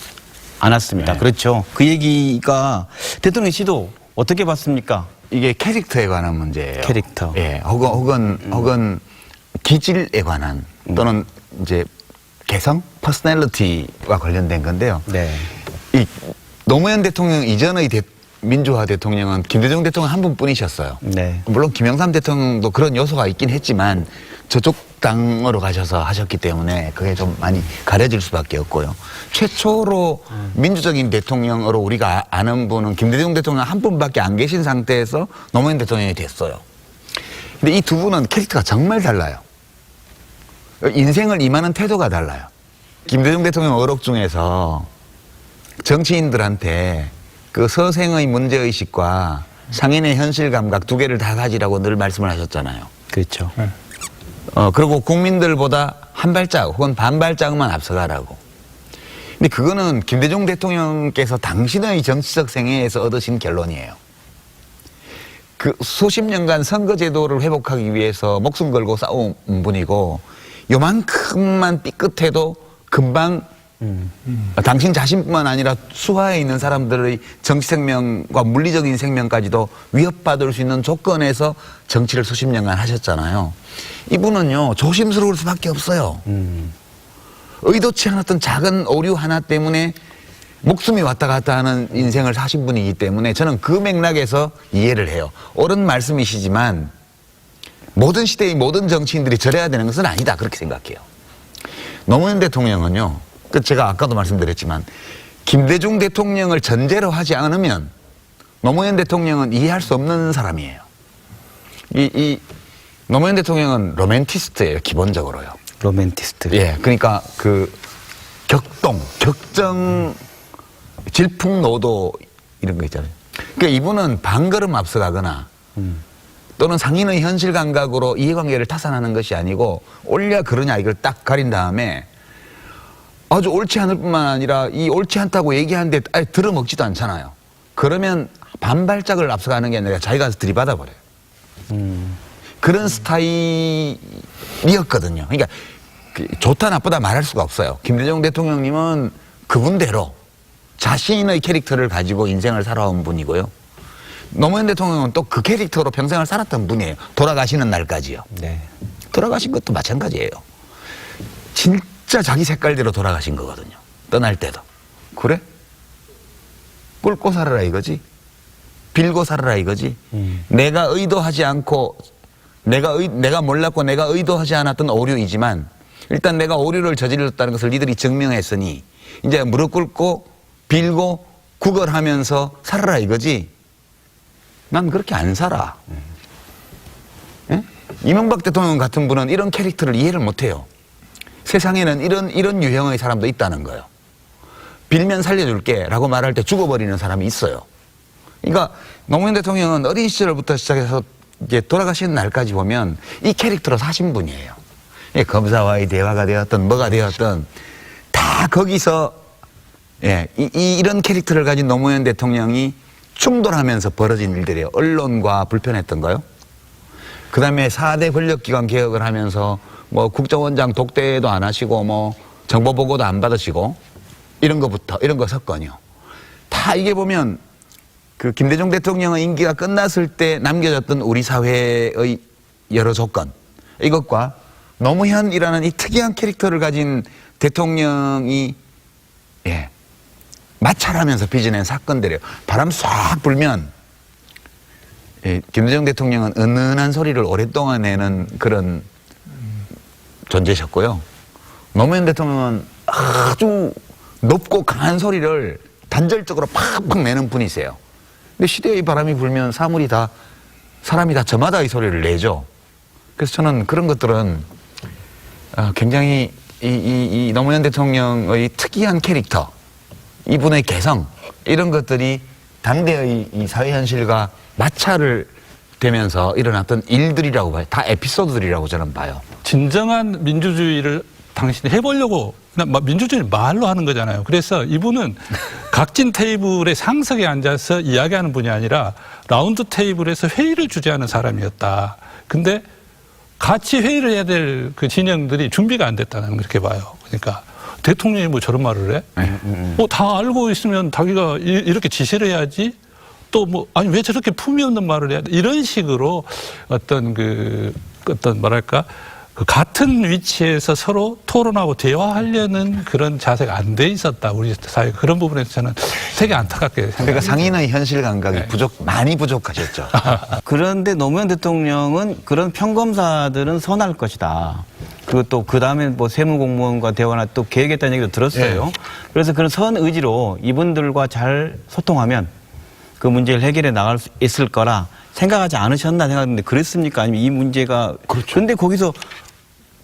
않았습니다. 네. 그렇죠. 그 얘기가 대통령 씨도 어떻게 봤습니까? 이게 캐릭터에 관한 문제예요. 캐릭터. 예, 혹은 기질에 관한 또는 이제 개성, 퍼스널리티와 관련된 건데요. 네. 이 노무현 대통령 이전의 민주화 대통령은 김대중 대통령 한 분뿐이셨어요. 네. 물론 김영삼 대통령도 그런 요소가 있긴 했지만 저쪽 당으로 가셔서 하셨기 때문에 그게 좀 많이 가려질 수밖에 없고요. 최초로 민주적인 대통령으로 우리가 아는 분은 김대중 대통령 한 분밖에 안 계신 상태에서 노무현 대통령이 됐어요. 근데 이 두 분은 캐릭터가 정말 달라요. 인생을 임하는 태도가 달라요. 김대중 대통령 어록 중에서 정치인들한테 그 서생의 문제의식과 상인의 현실 감각 두 개를 다 가지라고 늘 말씀을 하셨잖아요. 그렇죠. 그리고 국민들보다 한 발짝 혹은 반 발짝만 앞서가라고. 근데 그거는 김대중 대통령께서 당신의 정치적 생애에서 얻으신 결론이에요. 그 수십 년간 선거제도를 회복하기 위해서 목숨 걸고 싸운 분이고 요만큼만 삐끗해도 금방 당신 자신뿐만 아니라 수하에 있는 사람들의 정치 생명과 물리적인 생명까지도 위협받을 수 있는 조건에서 정치를 수십 년간 하셨잖아요. 이분은요 조심스러울 수밖에 없어요. 의도치 않았던 작은 오류 하나 때문에 목숨이 왔다 갔다 하는 인생을 사신 분이기 때문에 저는 그 맥락에서 이해를 해요. 옳은 말씀이시지만 모든 시대의 모든 정치인들이 저래야 되는 것은 아니다 그렇게 생각해요. 노무현 대통령은요, 제가 아까도 말씀드렸지만 김대중 대통령을 전제로 하지 않으면 노무현 대통령은 이해할 수 없는 사람이에요. 이 노무현 대통령은 로맨티스트예요, 기본적으로요. 로맨티스트. 예, 그러니까 그 격정, 질풍노도 이런 거 있잖아요. 그러니까 이분은 반걸음 앞서가거나 또는 상인의 현실 감각으로 이해관계를 타산하는 것이 아니고 옳냐 그러냐 이걸 딱 가린 다음에 아주 옳지 않을 뿐만 아니라 이 옳지 않다고 얘기하는데 아예 들어먹지도 않잖아요. 그러면 반발짝을 앞서가는 게 아니라 자기가 가서 들이받아 버려요. 그런 스타일이었거든요. 그러니까 좋다 나쁘다 말할 수가 없어요. 김대중 대통령님은 그분대로 자신의 캐릭터를 가지고 인생을 살아온 분이고요. 노무현 대통령은 또 그 캐릭터로 평생을 살았던 분이에요. 돌아가시는 날까지요. 네. 돌아가신 것도 마찬가지예요. 진짜 자기 색깔대로 돌아가신 거거든요. 떠날 때도. 그래? 꿇고 살아라 이거지. 빌고 살아라 이거지. 내가 의도하지 않고 내가 몰랐고 내가 의도하지 않았던 오류이지만 일단 내가 오류를 저질렀다는 것을 니들이 증명했으니 이제 무릎 꿇고 빌고 구걸하면서 살아라 이거지. 난 그렇게 안 살아. 예? 이명박 대통령 같은 분은 이런 캐릭터를 이해를 못해요. 세상에는 이런 유형의 사람도 있다는 거예요. 빌면 살려줄게 라고 말할 때 죽어버리는 사람이 있어요. 그러니까 노무현 대통령은 어린 시절부터 시작해서 이제 돌아가시는 날까지 보면 이 캐릭터로 사신 분이에요. 검사와의 대화가 되었든 뭐가 되었든 다 거기서 이런 캐릭터를 가진 노무현 대통령이 충돌하면서 벌어진 일들이에요. 언론과 불편했던 거요. 그 다음에 4대 권력기관 개혁을 하면서 뭐 국정원장 독대도 안 하시고 뭐 정보보고도 안 받으시고 이런 거 섰거든요. 다 이게 보면 그 김대중 대통령의 임기가 끝났을 때 남겨졌던 우리 사회의 여러 조건 이것과 노무현이라는 이 특이한 캐릭터를 가진 대통령이 마찰하면서 빚어낸 사건들이에요. 바람 싹 불면 김대중 대통령은 은은한 소리를 오랫동안 내는 그런 존재셨고요. 노무현 대통령은 아주 높고 강한 소리를 단절적으로 팍팍 내는 분이세요. 근데 시대의 바람이 불면 사람이 다 저마다 이 소리를 내죠. 그래서 저는 그런 것들은 굉장히 이 노무현 대통령의 특이한 캐릭터, 이분의 개성 이런 것들이 당대의 이 사회 현실과 마찰을 되면서 일어났던 일들이라고 봐요. 다 에피소드들이라고 저는 봐요. 진정한 민주주의를 당신이 해보려고 민주주의를 말로 하는 거잖아요. 그래서 이분은 각진 테이블의 상석에 앉아서 이야기하는 분이 아니라 라운드 테이블에서 회의를 주재하는 사람이었다. 근데 같이 회의를 해야 될 그 진영들이 준비가 안 됐다는 그렇게 봐요. 그러니까 대통령이 뭐 저런 말을 해? 다 알고 있으면 자기가 이렇게 지시를 해야지. 또 뭐 아니 왜 저렇게 품위 없는 말을 해야 돼? 이런 식으로 어떤 뭐랄까 그 같은 위치에서 서로 토론하고 대화하려는 그런 자세가 안 돼 있었다. 우리 사회 그런 부분에서 저는 되게 안타깝게 생각합니다. 그러니까 상인의 현실 감각이 많이 부족하셨죠. 그런데 노무현 대통령은 그런 평검사들은 선할 것이다. 그리고 또 그 다음에 뭐 세무공무원과 대화나 또 계획했다는 얘기도 들었어요. 그래서 그런 선 의지로 이분들과 잘 소통하면 그 문제를 해결해 나갈 수 있을 거라 생각하지 않으셨나 생각하는데 그랬습니까? 아니면 이 문제가 그렇죠. 근데 거기서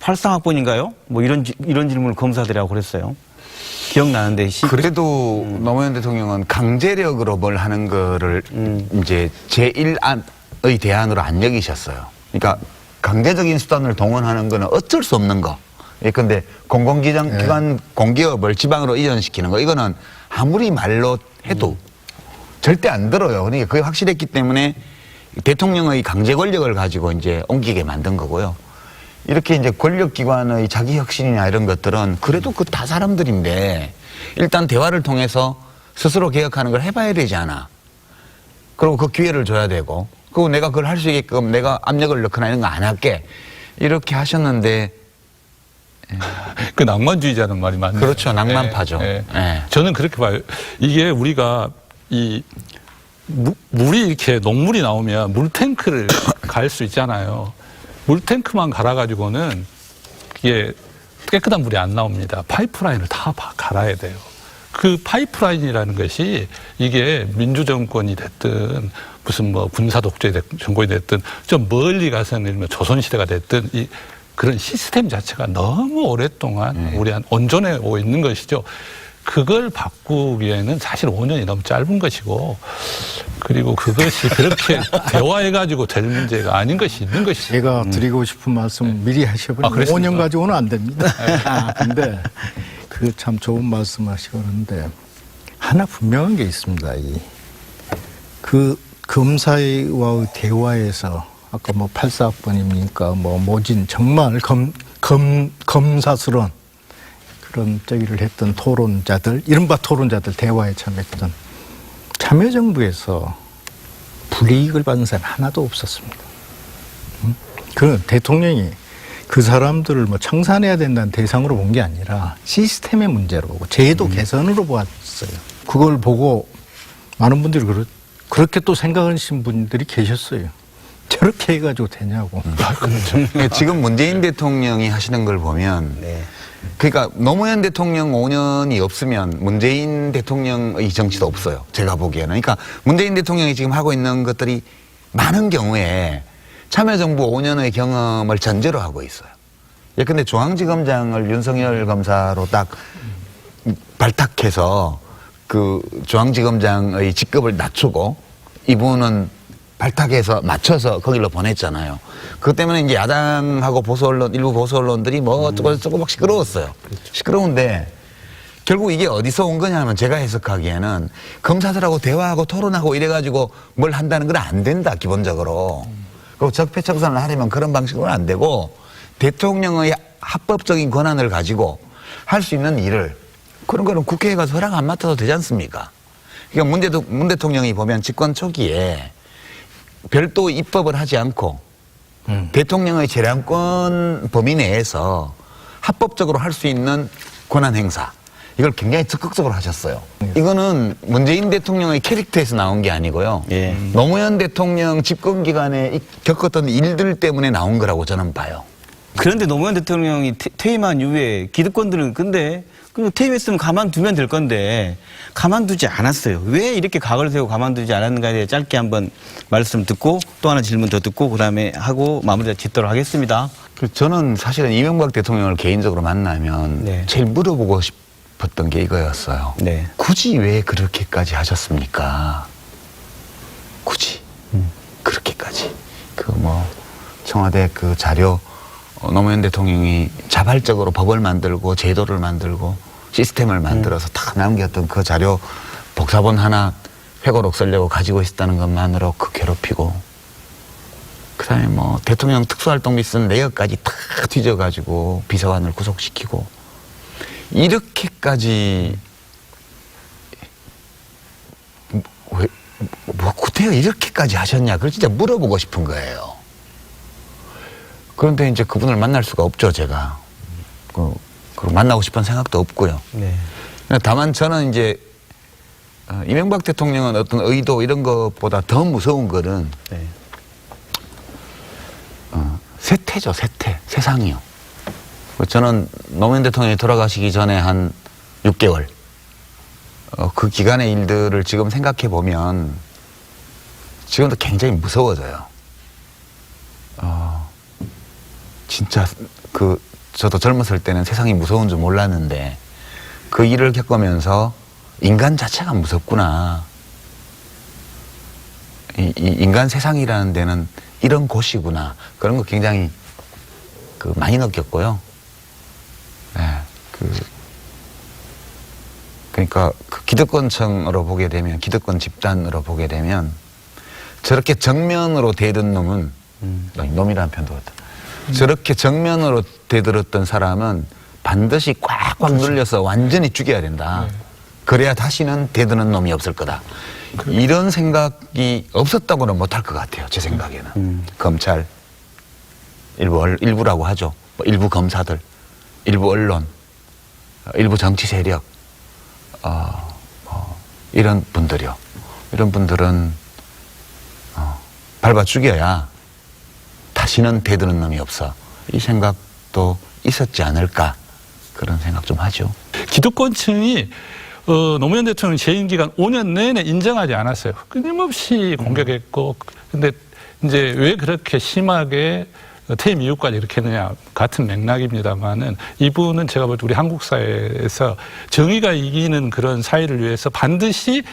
83학번인가요? 뭐 이런 질문을 검사들이 하고 그랬어요. 기억나는데 그래도 노무현 대통령은 강제력으로 뭘 하는 거를 이제 제1의 대안으로 안 여기셨어요. 그러니까 강제적인 수단을 동원하는 거는 어쩔 수 없는 거. 근데 공공기관 공기업을 지방으로 이전시키는 거 이거는 아무리 말로 해도 절대 안 들어요. 그러니까 그게 확실했기 때문에 대통령의 강제 권력을 가지고 이제 옮기게 만든 거고요. 이렇게 이제 권력기관의 자기 혁신이나 이런 것들은 그래도 그 다 사람들인데 일단 대화를 통해서 스스로 개혁하는 걸 해봐야 되지 않아. 그리고 그 기회를 줘야 되고 그리고 내가 그걸 할 수 있게끔 내가 압력을 넣거나 이런 거 안 할게. 이렇게 하셨는데 그 낭만주의자는 말이 맞네요. 그렇죠. 낭만파죠. 저는 그렇게 봐요. 이게 우리가 물이 이렇게 녹물이 나오면 물탱크를 갈 수 있잖아요. 물탱크만 갈아가지고는 이게 깨끗한 물이 안 나옵니다. 파이프라인을 다 갈아야 돼요. 그 파이프라인이라는 것이 이게 민주정권이 됐든 무슨 뭐 군사독재 정권이 됐든 좀 멀리 가서는 뭐 조선시대가 됐든 그런 시스템 자체가 너무 오랫동안 우리 한 온전해 오고 있는 것이죠. 그걸 바꾸기에는 사실 5년이 너무 짧은 것이고 그리고 그것이 그렇게 대화해가지고 될 문제가 아닌 것이 있는 것이죠. 제가 드리고 싶은 말씀 미리 하셔버리면 5년 가지고는 안 됩니다. 근데 그 참 좋은 말씀하시고 그러는데 하나 분명한 게 있습니다. 그 검사와의 대화에서 아까 뭐 84학번입니까? 뭐 모진 정말 검사스러운 그런 저기를 했던 토론자들, 이른바 토론자들 대화에 참여했던 참여정부에서 불이익을 받은 사람이 하나도 없었습니다. 그 대통령이 그 사람들을 뭐 청산해야 된다는 대상으로 본 게 아니라 시스템의 문제로 보고 제도 개선으로 보았어요. 그걸 보고 많은 분들이 그렇게 또 생각하시는 분들이 계셨어요. 저렇게 해가지고 되냐고. 그러니까 지금 문재인 대통령이 하시는 걸 보면 네. 그러니까 노무현 대통령 5년이 없으면 문재인 대통령의 정치도 없어요. 제가 보기에는. 그러니까 문재인 대통령이 지금 하고 있는 것들이 많은 경우에 참여정부 5년의 경험을 전제로 하고 있어요. 예컨대 중앙지검장을 윤석열 검사로 딱 발탁해서 그 중앙지검장의 직급을 낮추고 이분은 발탁해서 맞춰서 거기로 보냈잖아요. 그것 때문에 이제 야당하고 보수언론, 일부 보수언론들이 뭐 어쩌고 막 시끄러웠어요. 시끄러운데 결국 이게 어디서 온 거냐 하면 제가 해석하기에는 검사들하고 대화하고 토론하고 이래가지고 뭘 한다는 건 안 된다, 기본적으로. 그리고 적폐청산을 하려면 그런 방식으로는 안 되고 대통령의 합법적인 권한을 가지고 할 수 있는 일을 그런 거는 국회에 가서 허락 안 맡아도 되지 않습니까? 그러니까 문 대통령이 보면 집권 초기에 별도 입법을 하지 않고 대통령의 재량권 범위 내에서 합법적으로 할 수 있는 권한 행사 이걸 굉장히 적극적으로 하셨어요. 이거는 문재인 대통령의 캐릭터에서 나온 게 아니고요. 예. 노무현 대통령 집권 기간에 겪었던 일들 때문에 나온 거라고 저는 봐요. 그런데 노무현 대통령이 퇴임한 이후에 기득권들은 근데 그냥 퇴임했으면 가만두면 될 건데 가만두지 않았어요. 왜 이렇게 각을 세우고 가만두지 않았는가에 대해 짧게 한번 말씀 듣고 또 하나 질문 더 듣고 그다음에 하고 마무리 짓도록 하겠습니다. 저는 사실은 이명박 대통령을 개인적으로 만나면 네. 제일 물어보고 싶었던 게 이거였어요. 네. 굳이 왜 그렇게까지 하셨습니까? 굳이 그렇게까지 그 뭐 청와대 그 자료 노무현 대통령이 자발적으로 법을 만들고 제도를 만들고 시스템을 만들어서 다 남겼던 그 자료 복사본 하나 회고록 쓰려고 가지고 있었다는 것만으로 그 괴롭히고 그다음에 뭐 대통령 특수활동비 쓴 내역까지 다 뒤져가지고 비서관을 구속시키고 이렇게까지 뭐 구태여 이렇게까지 하셨냐 그걸 진짜 물어보고 싶은 거예요. 그런데 이제 그분을 만날 수가 없죠, 제가. 그리고 만나고 싶은 생각도 없고요. 네. 다만 저는 이제 이명박 대통령은 어떤 의도 이런 것보다 더 무서운 거는 네. 세태죠, 세태. 세상이요. 저는 노무현 대통령이 돌아가시기 전에 한 6개월 그 기간의 일들을 지금 생각해 보면 지금도 굉장히 무서워져요. 진짜 저도 젊었을 때는 세상이 무서운 줄 몰랐는데 그 일을 겪으면서 인간 자체가 무섭구나. 이 인간 세상이라는 데는 이런 곳이구나. 그런 거 굉장히 많이 느꼈고요. 네, 그러니까 그 기득권층으로 보게 되면 기득권 집단으로 보게 되면 저렇게 정면으로 대든 놈은 놈이라는 편도 같다. 저렇게 정면으로 대들었던 사람은 반드시 꽉꽉 눌려서 완전히 죽여야 된다. 그래야 다시는 대드는 놈이 없을 거다. 이런 생각이 없었다고는 못할 것 같아요. 제 생각에는. 검찰, 일부라고 하죠. 뭐 일부 검사들, 일부 언론, 일부 정치 세력, 이런 분들이요. 이런 분들은 밟아 죽여야 다시는 대드는 놈이 없어. 이 생각도 있었지 않을까. 그런 생각 좀 하죠. 기득권층이 노무현 대통령 재임 기간 5년 내내 인정하지 않았어요. 끊임없이 공격했고, 근데 이제 왜 그렇게 심하게 퇴임 이후까지 이렇게 했느냐 같은 맥락입니다만은 이분은 제가 볼 때 우리 한국 사회에서 정의가 이기는 그런 사회를 위해서 반드시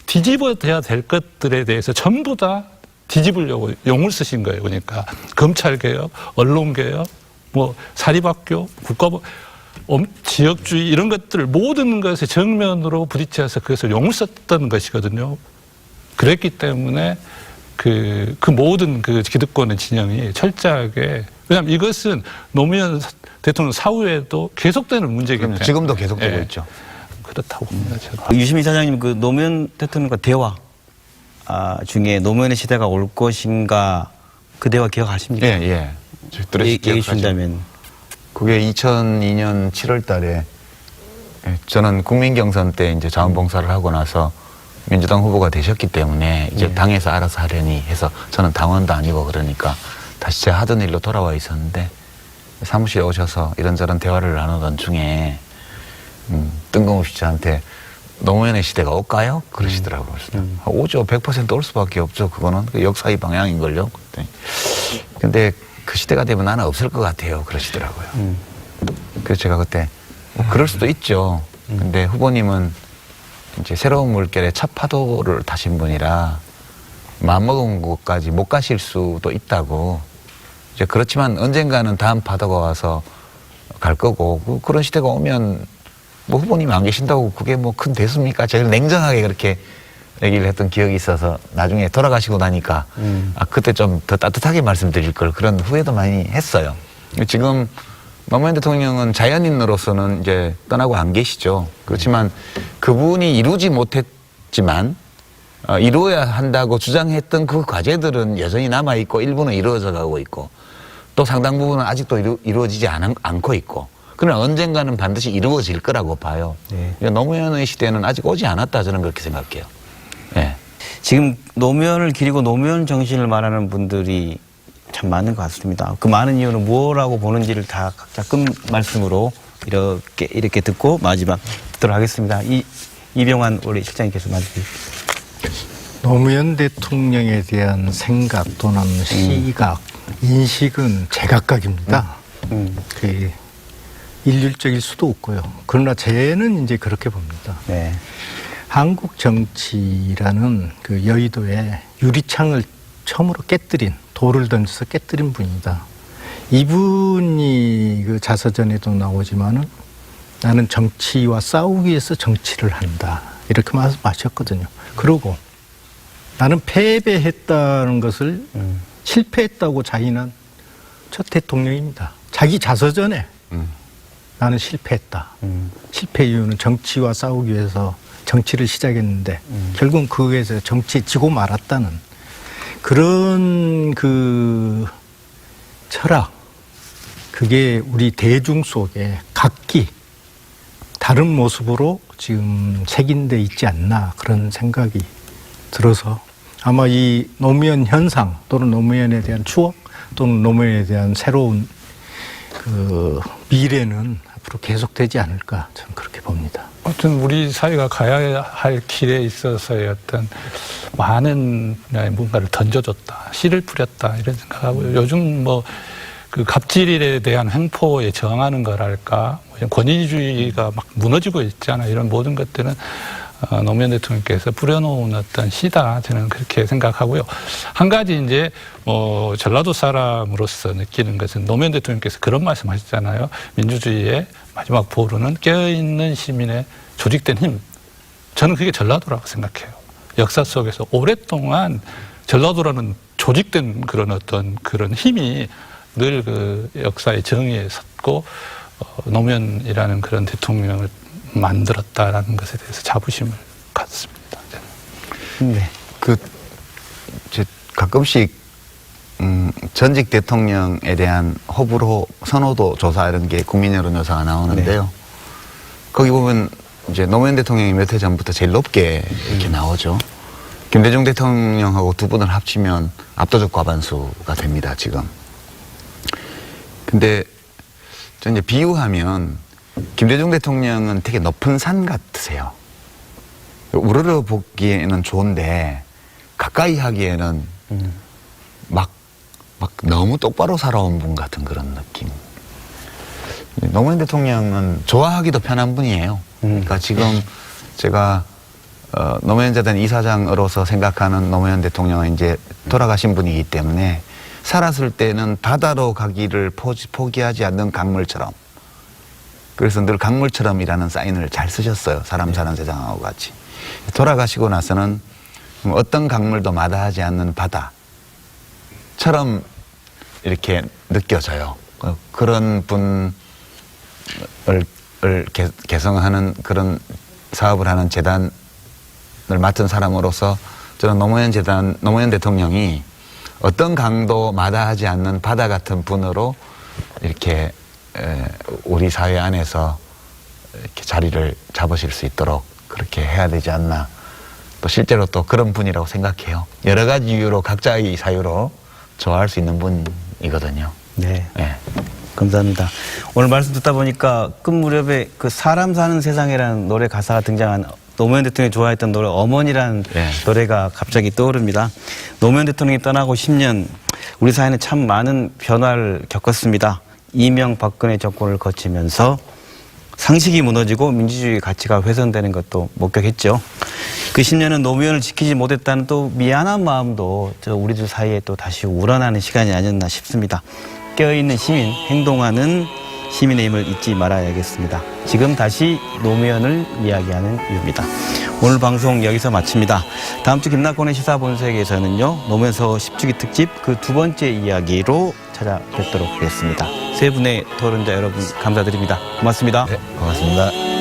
뒤집어야 될 것들에 대해서 전부 다 뒤집으려고 용을 쓰신 거예요. 그러니까 검찰개혁, 언론개혁, 뭐 사립학교, 국가법 지역주의 이런 것들 모든 것에 정면으로 부딪혀서 그것을 용을 썼던 것이거든요. 그랬기 때문에 그 모든 그 기득권의 진영이 철저하게, 왜냐하면 이것은 노무현 대통령 사후에도 계속되는 문제이기 때문에 지금도 계속되고 예, 있죠. 그렇다고 봅니다. 저는. 유시민 사장님, 그 노무현 대통령과 대화 중에 노무현의 시대가 올 것인가 그 대화 기억하십니까? 예, 예. 얘기해 주신다면. 그게 2002년 7월 달에 저는 국민경선 때 이제 자원봉사를 하고 나서 민주당 후보가 되셨기 때문에 이제 당에서 알아서 하려니 해서 저는 당원도 아니고 그러니까 다시 제가 하던 일로 돌아와 있었는데 사무실에 오셔서 이런저런 대화를 나누던 중에 뜬금없이 저한테 노무현의 시대가 올까요? 그러시더라고요. 오죠. 100% 올 수밖에 없죠. 그거는 역사의 방향인걸요. 근데 그 시대가 되면 나는 없을 것 같아요. 그러시더라고요. 그래서 제가 그때 그럴 수도 있죠. 근데 후보님은 이제 새로운 물결의 첫 파도를 타신 분이라 마음먹은 곳까지 못 가실 수도 있다고. 이제 그렇지만 언젠가는 다음 파도가 와서 갈 거고 그런 시대가 오면 뭐 후보님이 안 계신다고 그게 뭐 큰 대수입니까? 제가 냉정하게 그렇게 얘기를 했던 기억이 있어서 나중에 돌아가시고 나니까 그때 좀 더 따뜻하게 말씀드릴 걸 그런 후회도 많이 했어요. 지금 노무현 대통령은 자연인으로서는 이제 떠나고 안 계시죠. 그렇지만 그분이 이루지 못했지만 이루어야 한다고 주장했던 그 과제들은 여전히 남아있고 일부는 이루어져 가고 있고 또 상당 부분은 아직도 이루어지지 않고 있고 그러나 언젠가는 반드시 이루어질 거라고 봐요. 네. 노무현의 시대는 아직 오지 않았다 저는 그렇게 생각해요. 네. 지금 노무현을 기리고 노무현 정신을 말하는 분들이 참 많은 것 같습니다. 그 많은 이유는 뭐라고 보는지를 다 각자 끝 말씀으로 이렇게 듣고 마지막 듣도록 하겠습니다. 이병환 원래 실장님께서 말씀해 주십시오. 노무현 대통령에 대한 생각 또는 시각, 인식은 제각각입니다. 그 일률적일 수도 없고요. 그러나 저는 이제 그렇게 봅니다. 네. 한국 정치라는 그 여의도에 유리창을 처음으로 깨뜨린, 돌을 던져서 깨뜨린 분이다. 이분이 그 자서전에도 나오지만은 나는 정치와 싸우기 위해서 정치를 한다. 이렇게 말씀하셨거든요. 그러고 나는 패배했다는 것을 실패했다고 자인한 첫 대통령입니다. 자기 자서전에 나는 실패했다. 실패 이유는 정치와 싸우기 위해서 정치를 시작했는데 결국은 그에서 정치에 지고 말았다는 그런 그 철학, 그게 우리 대중 속에 각기 다른 모습으로 지금 색인돼 있지 않나 그런 생각이 들어서 아마 이 노무현 현상 또는 노무현에 대한 추억 또는 노무현에 대한 새로운 그 미래는 앞으로 계속되지 않을까 저는 그렇게 봅니다. 아무튼 우리 사회가 가야 할 길에 있어서의 어떤 많은 뭔가를 던져줬다, 씨를 뿌렸다 이런 생각하고요. 요즘 뭐 그 갑질에 대한 횡포에 저항하는 거랄까, 권위주의가 막 무너지고 있잖아요. 이런 모든 것들은 노무현 대통령께서 뿌려놓은 어떤 씨다 저는 그렇게 생각하고요. 한 가지 이제 전라도 사람으로서 느끼는 것은 노무현 대통령께서 그런 말씀하셨잖아요. 민주주의의 마지막 보루는 깨어있는 시민의 조직된 힘. 저는 그게 전라도라고 생각해요. 역사 속에서 오랫동안 전라도라는 조직된 그런 어떤 그런 힘이 늘 그 역사의 정의에 섰고 노무현이라는 그런 대통령을 만들었다라는 것에 대해서 자부심을 갖습니다. 네. 가끔씩 전직 대통령에 대한 호불호, 선호도 조사 이런 게 국민 여론조사가 나오는데요. 네. 거기 보면 이제 노무현 대통령이 몇 해 전부터 제일 높게 이렇게 나오죠. 김대중 대통령하고 두 분을 합치면 압도적 과반수가 됩니다, 지금. 근데 저 이제 비유하면 김대중 대통령은 되게 높은 산 같으세요. 우러러 보기에는 좋은데 가까이 하기에는 막 너무 똑바로 살아온 분 같은 그런 느낌. 노무현 대통령은 좋아하기도 편한 분이에요. 그러니까 지금 제가 노무현 재단 이사장으로서 생각하는 노무현 대통령은 이제 돌아가신 분이기 때문에 살았을 때는 바다로 가기를 포기하지 않는 강물처럼 그래서 늘 강물처럼이라는 사인을 잘 쓰셨어요. 사람 사는 세상하고 같이. 돌아가시고 나서는 어떤 강물도 마다하지 않는 바다처럼 이렇게 느껴져요. 그런 분을 개성하는 그런 사업을 하는 재단을 맡은 사람으로서 저는 노무현 대통령이 어떤 강도 마다하지 않는 바다 같은 분으로 이렇게 우리 사회 안에서 이렇게 자리를 잡으실 수 있도록 그렇게 해야 되지 않나. 또 실제로 또 그런 분이라고 생각해요. 여러 가지 이유로 각자의 사유로 좋아할 수 있는 분이거든요. 네. 네. 감사합니다. 오늘 말씀 듣다 보니까 끝 무렵에 그 사람 사는 세상이라는 노래 가사가 등장한 노무현 대통령이 좋아했던 노래 어머니라는 네. 노래가 갑자기 떠오릅니다. 노무현 대통령이 떠나고 10년 우리 사회는 참 많은 변화를 겪었습니다. 이명박근혜 정권을 거치면서 상식이 무너지고 민주주의 가치가 훼손되는 것도 목격했죠. 그 10년은 노무현을 지키지 못했다는 또 미안한 마음도 우리들 사이에 또 다시 우러나는 시간이 아니었나 싶습니다. 깨어있는 시민, 행동하는 시민의 힘을 잊지 말아야겠습니다. 지금 다시 노무현을 이야기하는 이유입니다. 오늘 방송 여기서 마칩니다. 다음 주 김낙곤의 시사본색에서는요, 노무현서 10주기 특집 그 두 번째 이야기로 찾아뵙도록 하겠습니다. 세 분의 토론자 여러분 감사드립니다. 고맙습니다. 네, 고맙습니다.